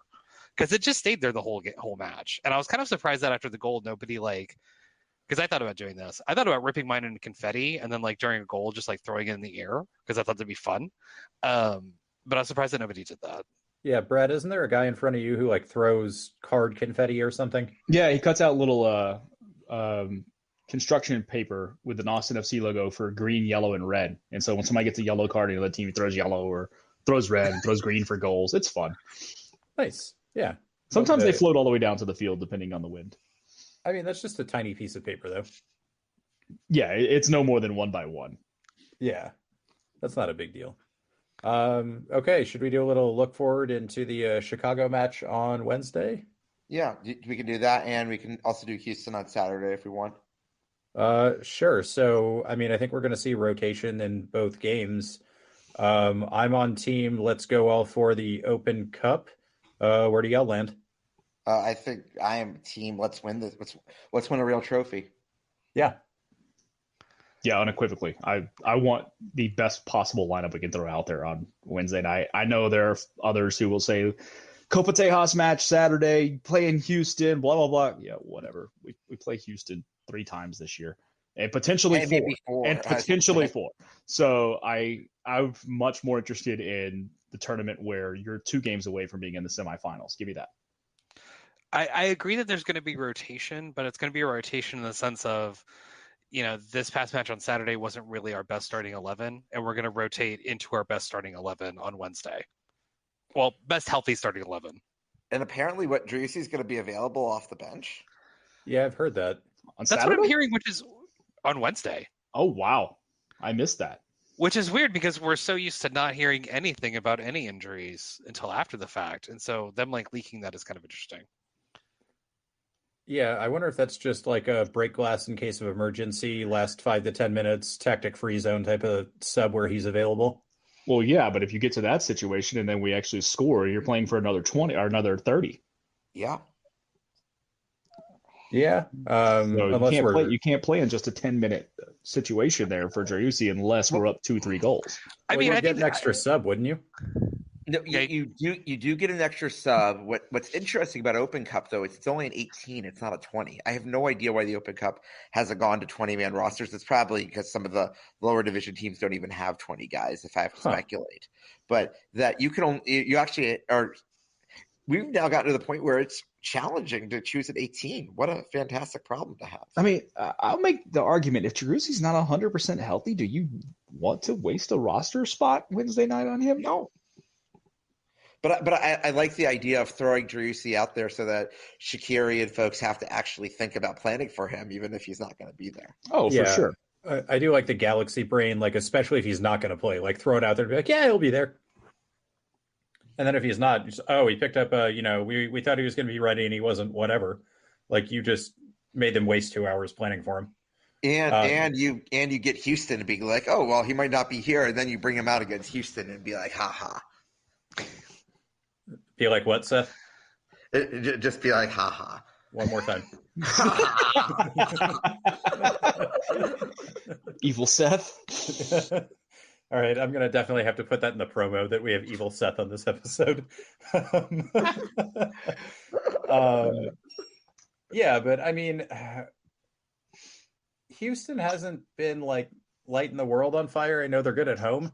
because it just stayed there the whole match. And I was kind of surprised that after the goal, nobody like, because I thought about doing this. I thought about ripping mine into confetti and then like during a goal, just like throwing it in the air because I thought that'd be fun. But I was surprised that nobody did that. Yeah, Brad, isn't there a guy in front of you who like throws card confetti or something? Yeah, he cuts out little construction paper with an Austin FC logo for green, yellow, and red. And so when somebody gets a yellow card in the team, he throws yellow or throws red and throws green for goals. It's fun. Nice. Yeah. Sometimes they float all the way down to the field depending on the wind. I mean, that's just a tiny piece of paper, though. Yeah, it's no more than 1 by 1. Yeah, that's not a big deal. Okay, should we do a little look forward into the Chicago match on Wednesday? Yeah, we can do that, and we can also do Houston on Saturday if we want. Sure. So, I mean, I think we're going to see rotation in both games. I'm on team let's go all for the Open Cup. Where do y'all land? I think I am team let's win this. Let's win a real trophy. Yeah. Yeah, unequivocally. I want the best possible lineup we can throw out there on Wednesday night. I know there are others who will say Copa Tejas match Saturday, play in Houston, blah, blah, blah. Yeah, whatever. We play Houston 3 times this year. And potentially four. So I'm much more interested in the tournament where you're 2 games away from being in the semifinals. Give me that. I agree that there's going to be rotation, but it's going to be a rotation in the sense of, this past match on Saturday wasn't really our best starting 11, and we're going to rotate into our best starting 11 on Wednesday. Well, best healthy starting 11. And apparently what Gyasi is going to be available off the bench. Yeah, I've heard that. That's Saturday? What I'm hearing, which is on Wednesday. Oh, wow. I missed that. Which is weird because we're so used to not hearing anything about any injuries until after the fact. And so them like leaking that is kind of interesting. Yeah, I wonder if that's just like a break glass in case of emergency, last 5 to 10 minutes, tactic free zone type of sub where he's available. Well, yeah, but if you get to that situation and then we actually score, you're playing for another 20 or another 30. Yeah. Yeah. So you can't play in just a 10-minute situation there for Gyasi unless we're up 2-3 goals. I mean, I get an extra sub, wouldn't you? No, you do get an extra sub. What's interesting about Open Cup though is it's only an 18. It's not a 20. I have no idea why the Open Cup hasn't gone to 20-man rosters. It's probably because some of the lower division teams don't even have 20 guys. If I have to speculate, but that we've now gotten to the point where it's challenging to choose an 18. What a fantastic problem to have. I mean, I'll make the argument if Gyasi's not 100% healthy, do you want to waste a roster spot Wednesday night on him? No. But I like the idea of throwing Gyasi out there so that Shaqiri and folks have to actually think about planning for him, even if he's not going to be there. Oh, yeah, for sure. I do like the Galaxy brain, like especially if he's not going to play, like throw it out there and be like, yeah, he'll be there. And then if he's not, he picked up, we thought he was going to be ready and he wasn't, whatever. Like you just made them waste 2 hours planning for him. And you get Houston to be like, oh, well, he might not be here. And then you bring him out against Houston and be like, ha ha. Be like what, Seth? Just be like, ha ha. One more time. Evil Seth. All right, I'm going to definitely have to put that in the promo that we have Evil Seth on this episode. Yeah, but I mean, Houston hasn't been like lighting the world on fire. I know they're good at home,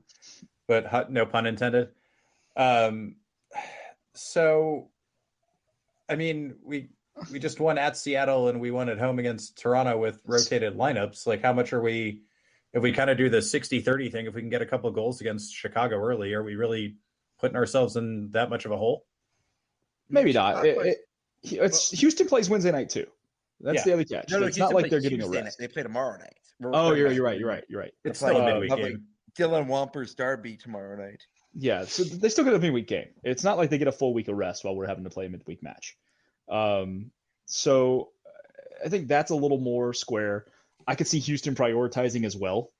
but no pun intended. So, I mean, we just won at Seattle and we won at home against Toronto with rotated lineups. Like, how much are we, if we kind of do the 60-30 thing, if we can get a couple of goals against Chicago early, are we really putting ourselves in that much of a hole? Maybe not. Houston plays Wednesday night too. That's the other catch. No, it's not like they're getting a rest. They play tomorrow night. You're right. It's still a midweek game. Dylan Wamper's derby tomorrow night. Yeah, so they still get a midweek game. It's not like they get a full week of rest while we're having to play a midweek match. So I think that's a little more square. I could see Houston prioritizing as well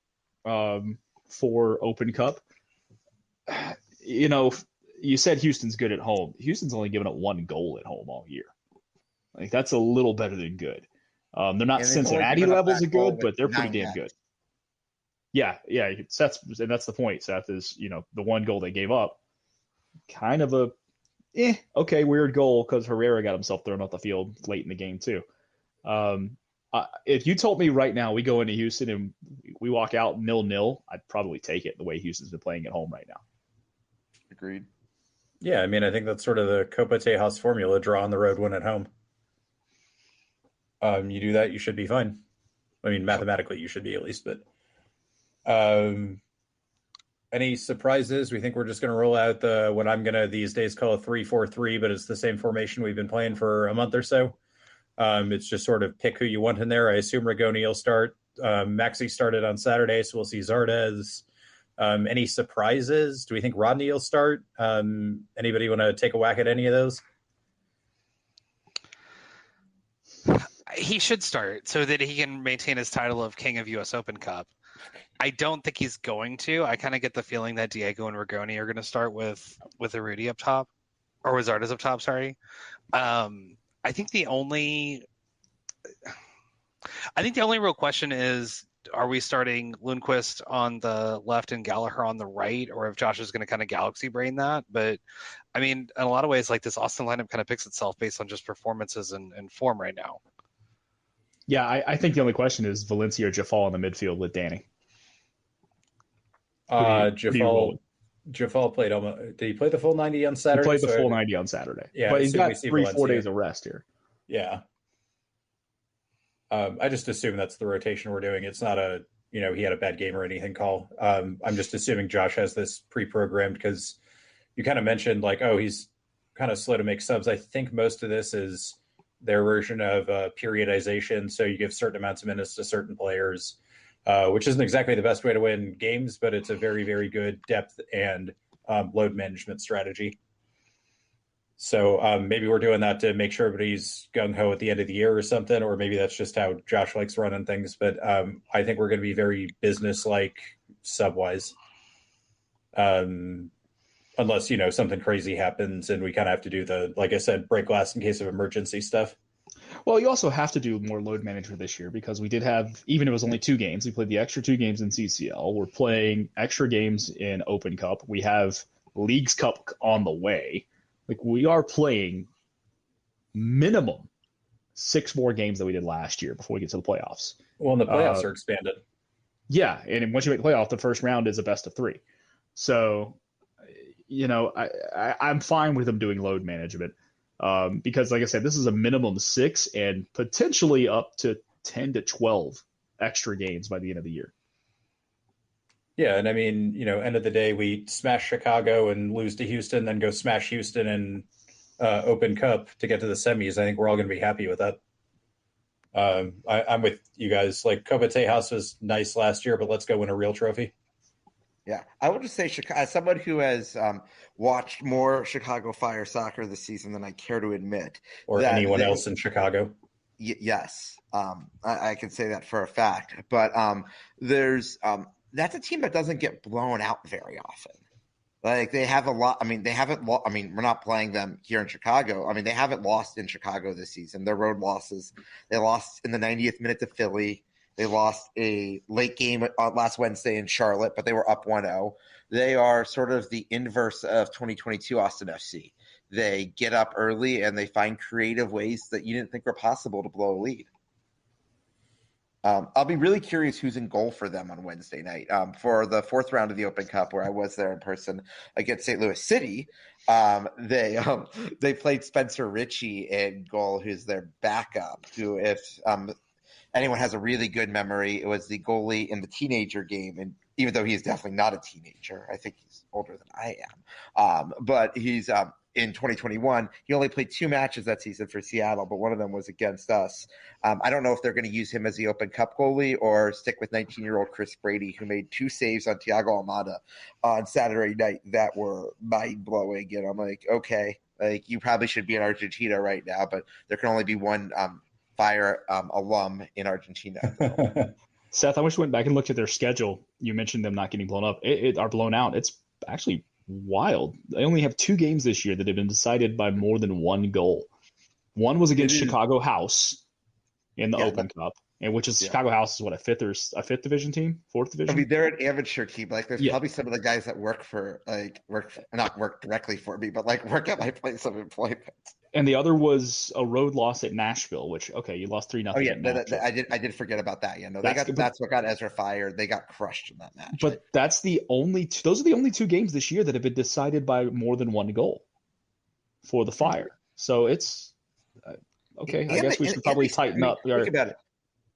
for Open Cup. You said Houston's good at home. Houston's only given up 1 goal at home all year. Like, that's a little better than good. They're not And they've only Cincinnati given up levels that of goal good, with but they're pretty 9 damn net. good. Yeah. And that's the point. Seth is, the one goal they gave up, kind of a okay, weird goal because Herrera got himself thrown off the field late in the game too. If you told me right now we go into Houston and we walk out 0-0, I'd probably take it the way Houston's been playing at home right now. Agreed. Yeah, I mean, I think that's sort of the Copa Tejas formula: draw on the road, win at home. You do that, you should be fine. I mean, mathematically, you should be at least. But any surprises? We think we're just going to roll out what I'm going to these days call a 3-4-3, but it's the same formation we've been playing for a month or so. It's just sort of pick who you want in there. I assume Rigoni will start. Maxi started on Saturday, so we'll see Zardes. Any surprises? Do we think Rodney will start? Anybody want to take a whack at any of those? He should start so that he can maintain his title of King of US Open Cup. I don't think he's going to. I kind of get the feeling that Diego and Rigoni are going to start with Arudi up top, or with Zardes up top, sorry. I think the only real question is, are we starting Lundqvist on the left and Gallagher on the right, or if Josh is going to kind of galaxy brain that? But I mean, in a lot of ways, like, this Austin lineup kind of picks itself based on just performances and form right now. Yeah, I think the only question is Valencia or Jafal in the midfield with Danny. Jafal played almost. Did he play the full 90 on Saturday? He played the full 90 on Saturday. Yeah, but he's got 3-4 days of rest here. Yeah. I just assume that's the rotation we're doing. It's not he had a bad game or anything call. I'm just assuming Josh has this pre-programmed because you kind of mentioned he's kind of slow to make subs. I think most of this is their version of periodization. So you give certain amounts of minutes to certain players, which isn't exactly the best way to win games, but it's a very, very good depth and load management strategy. So maybe we're doing that to make sure everybody's gung-ho at the end of the year or something, or maybe that's just how Josh likes running things. But I think we're going to be very business-like sub-wise. Unless, something crazy happens and we kind of have to do like I said, break glass in case of emergency stuff. Well, you also have to do more load management this year because we did have, even if it was only 2 games, we played the extra 2 games in CCL. We're playing extra games in Open Cup. We have Leagues Cup on the way. Like, we are playing minimum 6 more games than we did last year before we get to the playoffs. Well, and the playoffs are expanded. Yeah, and once you make the playoff, the first round is a best of 3. So, I'm fine with them doing load management because, like I said, this is a minimum 6 and potentially up to 10 to 12 extra games by the end of the year. Yeah, and I mean, end of the day, we smash Chicago and lose to Houston, then go smash Houston and Open Cup to get to the semis. I think we're all going to be happy with that. I'm with you guys. Like, Copa Tejas was nice last year, but let's go win a real trophy. Yeah, I would just say, as someone who has watched more Chicago Fire soccer this season than I care to admit, or anyone else in Chicago. Yes, I can say that for a fact. But that's a team that doesn't get blown out very often. Like, they have a lot. I mean, they haven't. We're not playing them here in Chicago. I mean, they haven't lost in Chicago this season. Their road losses. They lost in the 90th minute to Philly. They lost a late game last Wednesday in Charlotte, but they were up 1-0. They are sort of the inverse of 2022 Austin FC. They get up early and they find creative ways that you didn't think were possible to blow a lead. I'll be really curious who's in goal for them on Wednesday night. For the 4th round of the Open Cup, where I was there in person against St. Louis City, they played Spencer Ritchie in goal, who's their backup, who, if anyone has a really good memory, it was the goalie in the teenager game. And even though he's definitely not a teenager, I think he's older than I am. But he's in 2021, he only played 2 matches that season for Seattle, but one of them was against us. I don't know if they're going to use him as the Open Cup goalie or stick with 19-year-old Chris Brady, who made 2 saves on Thiago Almada on Saturday night that were mind-blowing. And I'm like, okay, like, you probably should be in Argentina right now, but there can only be one Fire alum in Argentina. Seth, I wish we went back and looked at their schedule. You mentioned them not getting blown up. Are blown out. It's actually wild. They only have 2 games this year that have been decided by more than 1 goal. One was against Chicago House in the Open Cup, and which is Chicago House is what, a fifth division team, fourth division. I mean, they're an amateur team. Like, there's probably some of the guys that work directly for me, but like work at my place of employment. And the other was a road loss at Nashville, which you lost 3-0. Oh yeah, I did forget about that. Yeah, no, that's what got Ezra fired. They got crushed in that match. But those are the only two games this year that have been decided by more than one goal for the Fire. So it's okay. I guess we should probably tighten up. Think about it.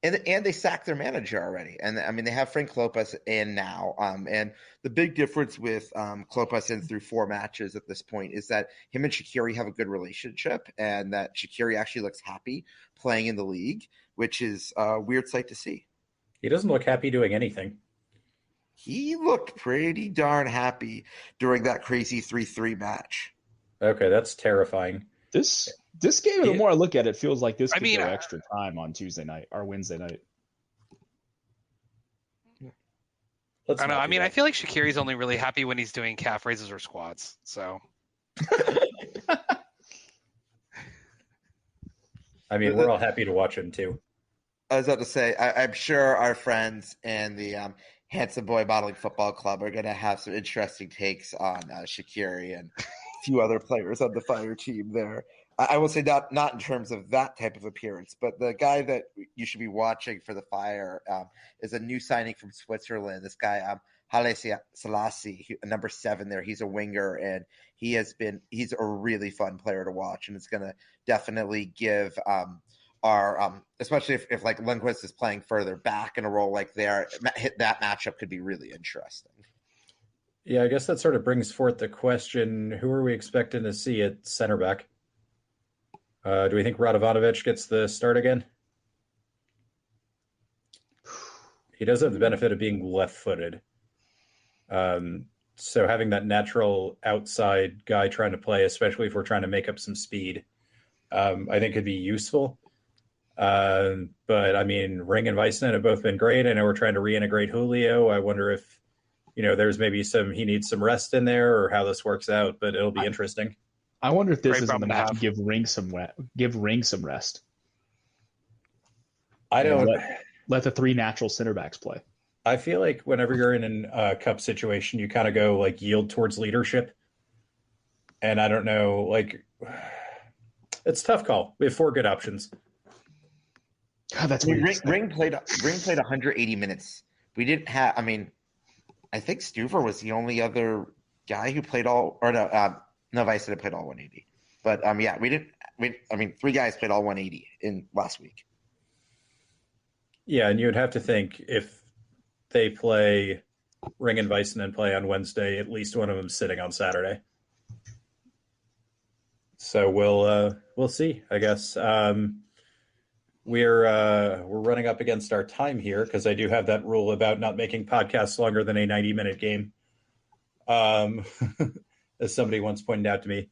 And they sacked their manager already. And I mean, they have Frank Klopas in now. And the big difference with Klopas in through 4 matches at this point is that him and Shaqiri have a good relationship, and that Shaqiri actually looks happy playing in the league, which is a weird sight to see. He doesn't look happy doing anything. He looked pretty darn happy during that crazy 3-3 match. Okay, that's terrifying. This game, the more I look at it, feels like this could go extra time on Tuesday night or Wednesday night. I know. I mean, I feel like Shaqiri's only really happy when he's doing calf raises or squats. So. I mean, we're all happy to watch him too. I was about to say, I'm sure our friends and the Handsome Boy Modeling Football Club are going to have some interesting takes on Shaqiri and a few other players on the Fire team there. I will say not in terms of that type of appearance, but the guy that you should be watching for the Fire is a new signing from Switzerland. This guy, Haile Selassie, number 7 there. He's a winger, and he's a really fun player to watch, and it's going to definitely give our especially if like Lundqvist is playing further back in a role like that matchup could be really interesting. Yeah, I guess that sort of brings forth the question: who are we expecting to see at center back? Do we think Radovanovic gets the start again? He does have the benefit of being left-footed. So having that natural outside guy trying to play, especially if we're trying to make up some speed, I think could be useful. But, I mean, Ring and Weissman have both been great. I know we're trying to reintegrate Julio. I wonder if, there's maybe he needs some rest in there or how this works out, but it'll be interesting. I wonder if this is the match to give Ring some rest. I don't let the 3 natural center backs play. I feel like whenever you're in a cup situation, you kind of go like yield towards leadership. And I don't know, it's a tough call. We have 4 good options. God, that's weird. Ring played 180 minutes. We didn't have. I mean, I think Stuver was the only other guy who played all. Or no, Vice played all 180. But yeah, we didn't. 3 guys played all 180 in last week. Yeah, and you would have to think if they play Ring and Weissman play on Wednesday, at least one of them sitting on Saturday. So we'll see, I guess. We're running up against our time here because I do have that rule about not making podcasts longer than a 90-minute game, as somebody once pointed out to me.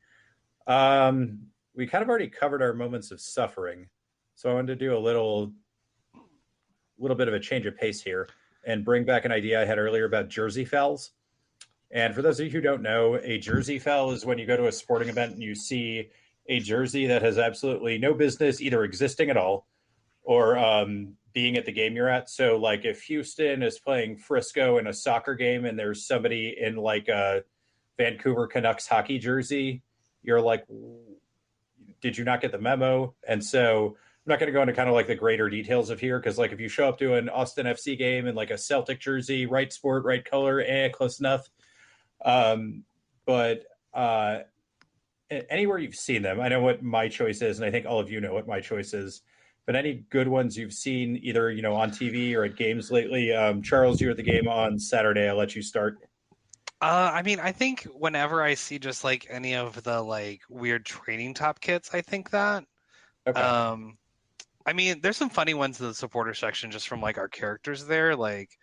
We kind of already covered our moments of suffering, so I wanted to do a little bit of a change of pace here and bring back an idea I had earlier about jersey fouls. And for those of you who don't know, a jersey foul is when you go to a sporting event and you see a jersey that has absolutely no business either existing at all or being at the game you're at. So like if Houston is playing Frisco in a soccer game and there's somebody in like a Vancouver Canucks hockey jersey, you're like, did you not get the memo? And so I'm not going to go into kind of like the greater details of here because like if you show up to an Austin FC game in like a Celtic jersey, right sport, right color, close enough. But anywhere you've seen them, I know what my choice is, and I think all of you know what my choice is. But any good ones you've seen either, on TV or at games lately? Charles, you were at the game on Saturday. I'll let you start. I think whenever I see just like any of the like weird training top kits, I think that. Okay. There's some funny ones in the supporter section just from like our characters there. Like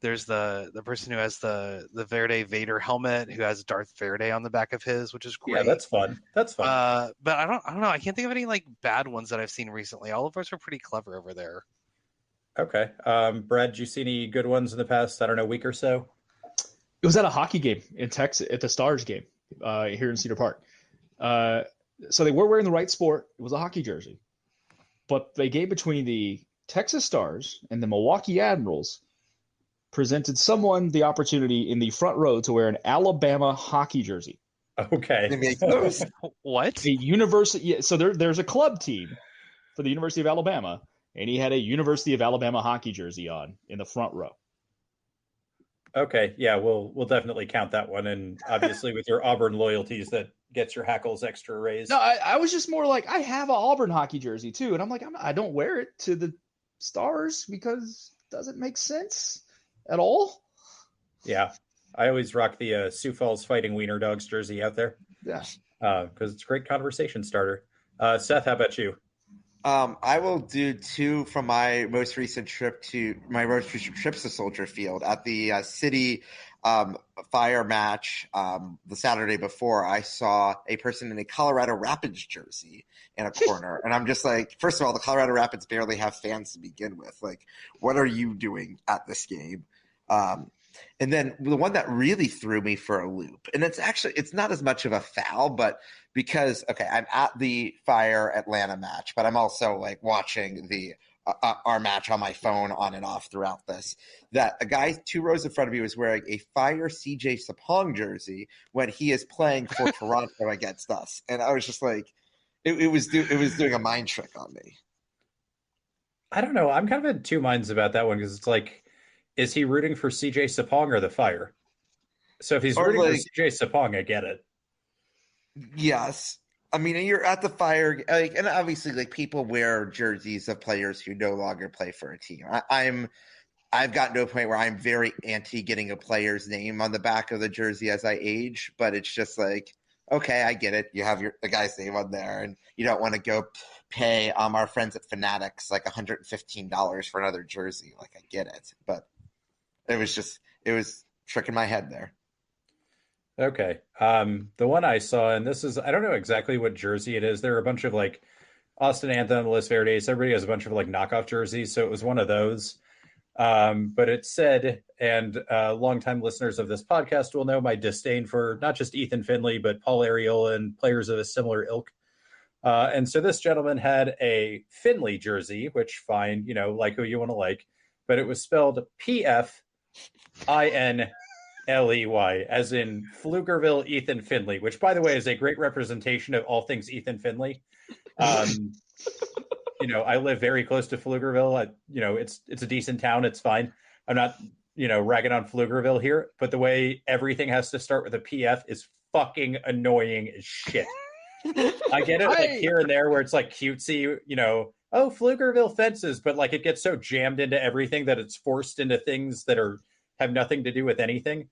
there's the person who has the Verde Vader helmet who has Darth Verde on the back of his, which is great. Yeah, that's fun. That's fun. But I don't know. I can't think of any like bad ones that I've seen recently. All of us are pretty clever over there. Okay. Brad, did you see any good ones in the past, week or so? It was at a hockey game in Texas at the Stars game here in Cedar Park. So they were wearing the right sport. It was a hockey jersey. But the game between the Texas Stars and the Milwaukee Admirals presented someone the opportunity in the front row to wear an Alabama hockey jersey. Okay. They make those. What? A university. So there's a club team for the University of Alabama, and he had a University of Alabama hockey jersey on in the front row. Okay, yeah, we'll definitely count that one, and obviously with your Auburn loyalties, that gets your hackles extra raised. No, I was just more like, I have an Auburn hockey jersey too, and I'm like, I don't wear it to the Stars because it doesn't make sense at all. Yeah, I always rock the Sioux Falls Fighting Wiener Dogs jersey out there. Yeah, because it's a great conversation starter. Seth, how about you? I will do 2 from my most recent trips to Soldier Field. At the City Fire match the Saturday before, I saw a person in a Colorado Rapids jersey in a corner. And I'm just like, first of all, the Colorado Rapids barely have fans to begin with. Like, what are you doing at this game? And then the one that really threw me for a loop, and it's not as much of a foul, but because, okay, I'm at the Fire Atlanta match, but I'm also like watching the our match on my phone on and off throughout this, that a guy 2 rows in front of me was wearing a Fire CJ Sapong jersey when he is playing for Toronto against us. And I was just like, it was doing a mind trick on me. I don't know. I'm kind of in 2 minds about that one because it's like, is he rooting for CJ Sapong or the Fire? So if he's rooting for CJ Sapong, I get it. Yes. I mean, you're at the Fire, like, and obviously, like, people wear jerseys of players who no longer play for a team. I've gotten to a point where I'm very anti getting a player's name on the back of the jersey as I age, but it's just like, okay, I get it. You have the guy's name on there, and you don't want to go pay our friends at Fanatics like $115 for another jersey. Like, I get it, but it was tricking my head there. Okay. The one I saw, and this is, I don't know exactly what jersey it is. There are a bunch of like Austin Anthem, Los Verdes. Everybody has a bunch of like knockoff jerseys. So it was one of those. But it said, and longtime listeners of this podcast will know my disdain for not just Ethan Finley, but Paul Arriola and players of a similar ilk. And so this gentleman had a Finley jersey, which fine, like who you want to like, but it was spelled PFINLEY, as in Pflugerville Ethan Finley, which, by the way, is a great representation of all things Ethan Finley. I live very close to Pflugerville. It's a decent town. It's fine. I'm not, ragging on Pflugerville here, but the way everything has to start with a PF is fucking annoying as shit. I get it, like here and there where it's like cutesy, oh, Pflugerville fences, but like it gets so jammed into everything that it's forced into things that have nothing to do with anything.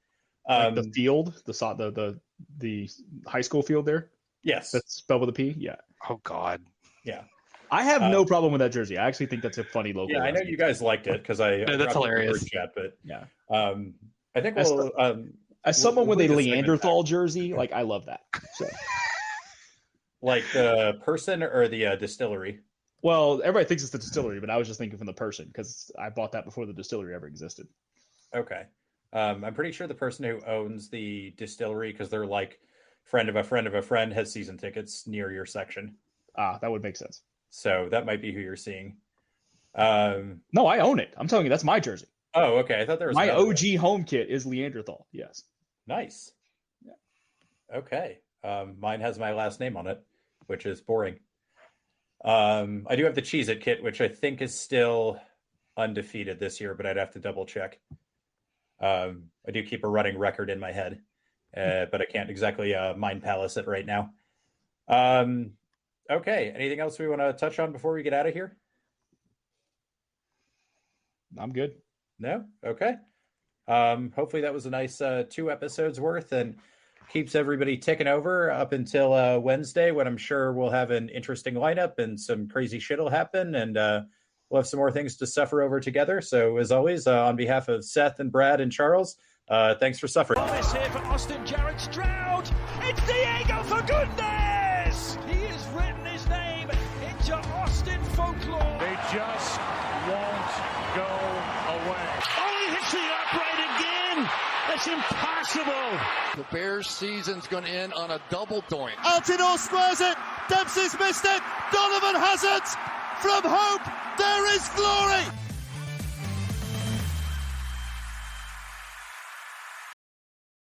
Like the field, the high school field there. Yes, that's spelled with a P. Yeah. Oh God. Yeah. I have no problem with that jersey. I actually think that's a funny logo. Yeah, I know you guys liked it because I that's hilarious. Chat, but yeah, I think as someone with a Neanderthal jersey, like I love that. So, like the person or the distillery. Well, everybody thinks it's the distillery, but I was just thinking from the person because I bought that before the distillery ever existed. Okay. I'm pretty sure the person who owns the distillery, because they're like friend of a friend of a friend, has season tickets near your section. Ah, that would make sense. So that might be who you're seeing. No, I own it. I'm telling you, that's my jersey. Oh, okay. I thought there was my OG home kit is Neanderthal. Yes. Nice. Yeah. Okay. Mine has my last name on it, which is boring. I do have the Cheez-It kit, which I think is still undefeated this year, but I'd have to double check. I do keep a running record in my head, but I can't exactly mind palace it right now. Okay. Anything else we want to touch on before we get out of here? I'm good. No? Okay. Hopefully that was a nice 2 episodes worth and keeps everybody ticking over up until Wednesday, when I'm sure we'll have an interesting lineup and some crazy shit will happen, and we'll have some more things to suffer over together. So as always, on behalf of Seth and Brad and Charles, thanks for suffering. Promise here for Austin Jarrett Stroud. It's Diego, for goodness! He has written his name into Austin folklore. They just won't go away. Oh, he hits the upright again. That's impossible. The Bears' season's going to end on a double doink. Altidore squares it. Dempsey's missed it. Donovan has it. From hope, there is glory.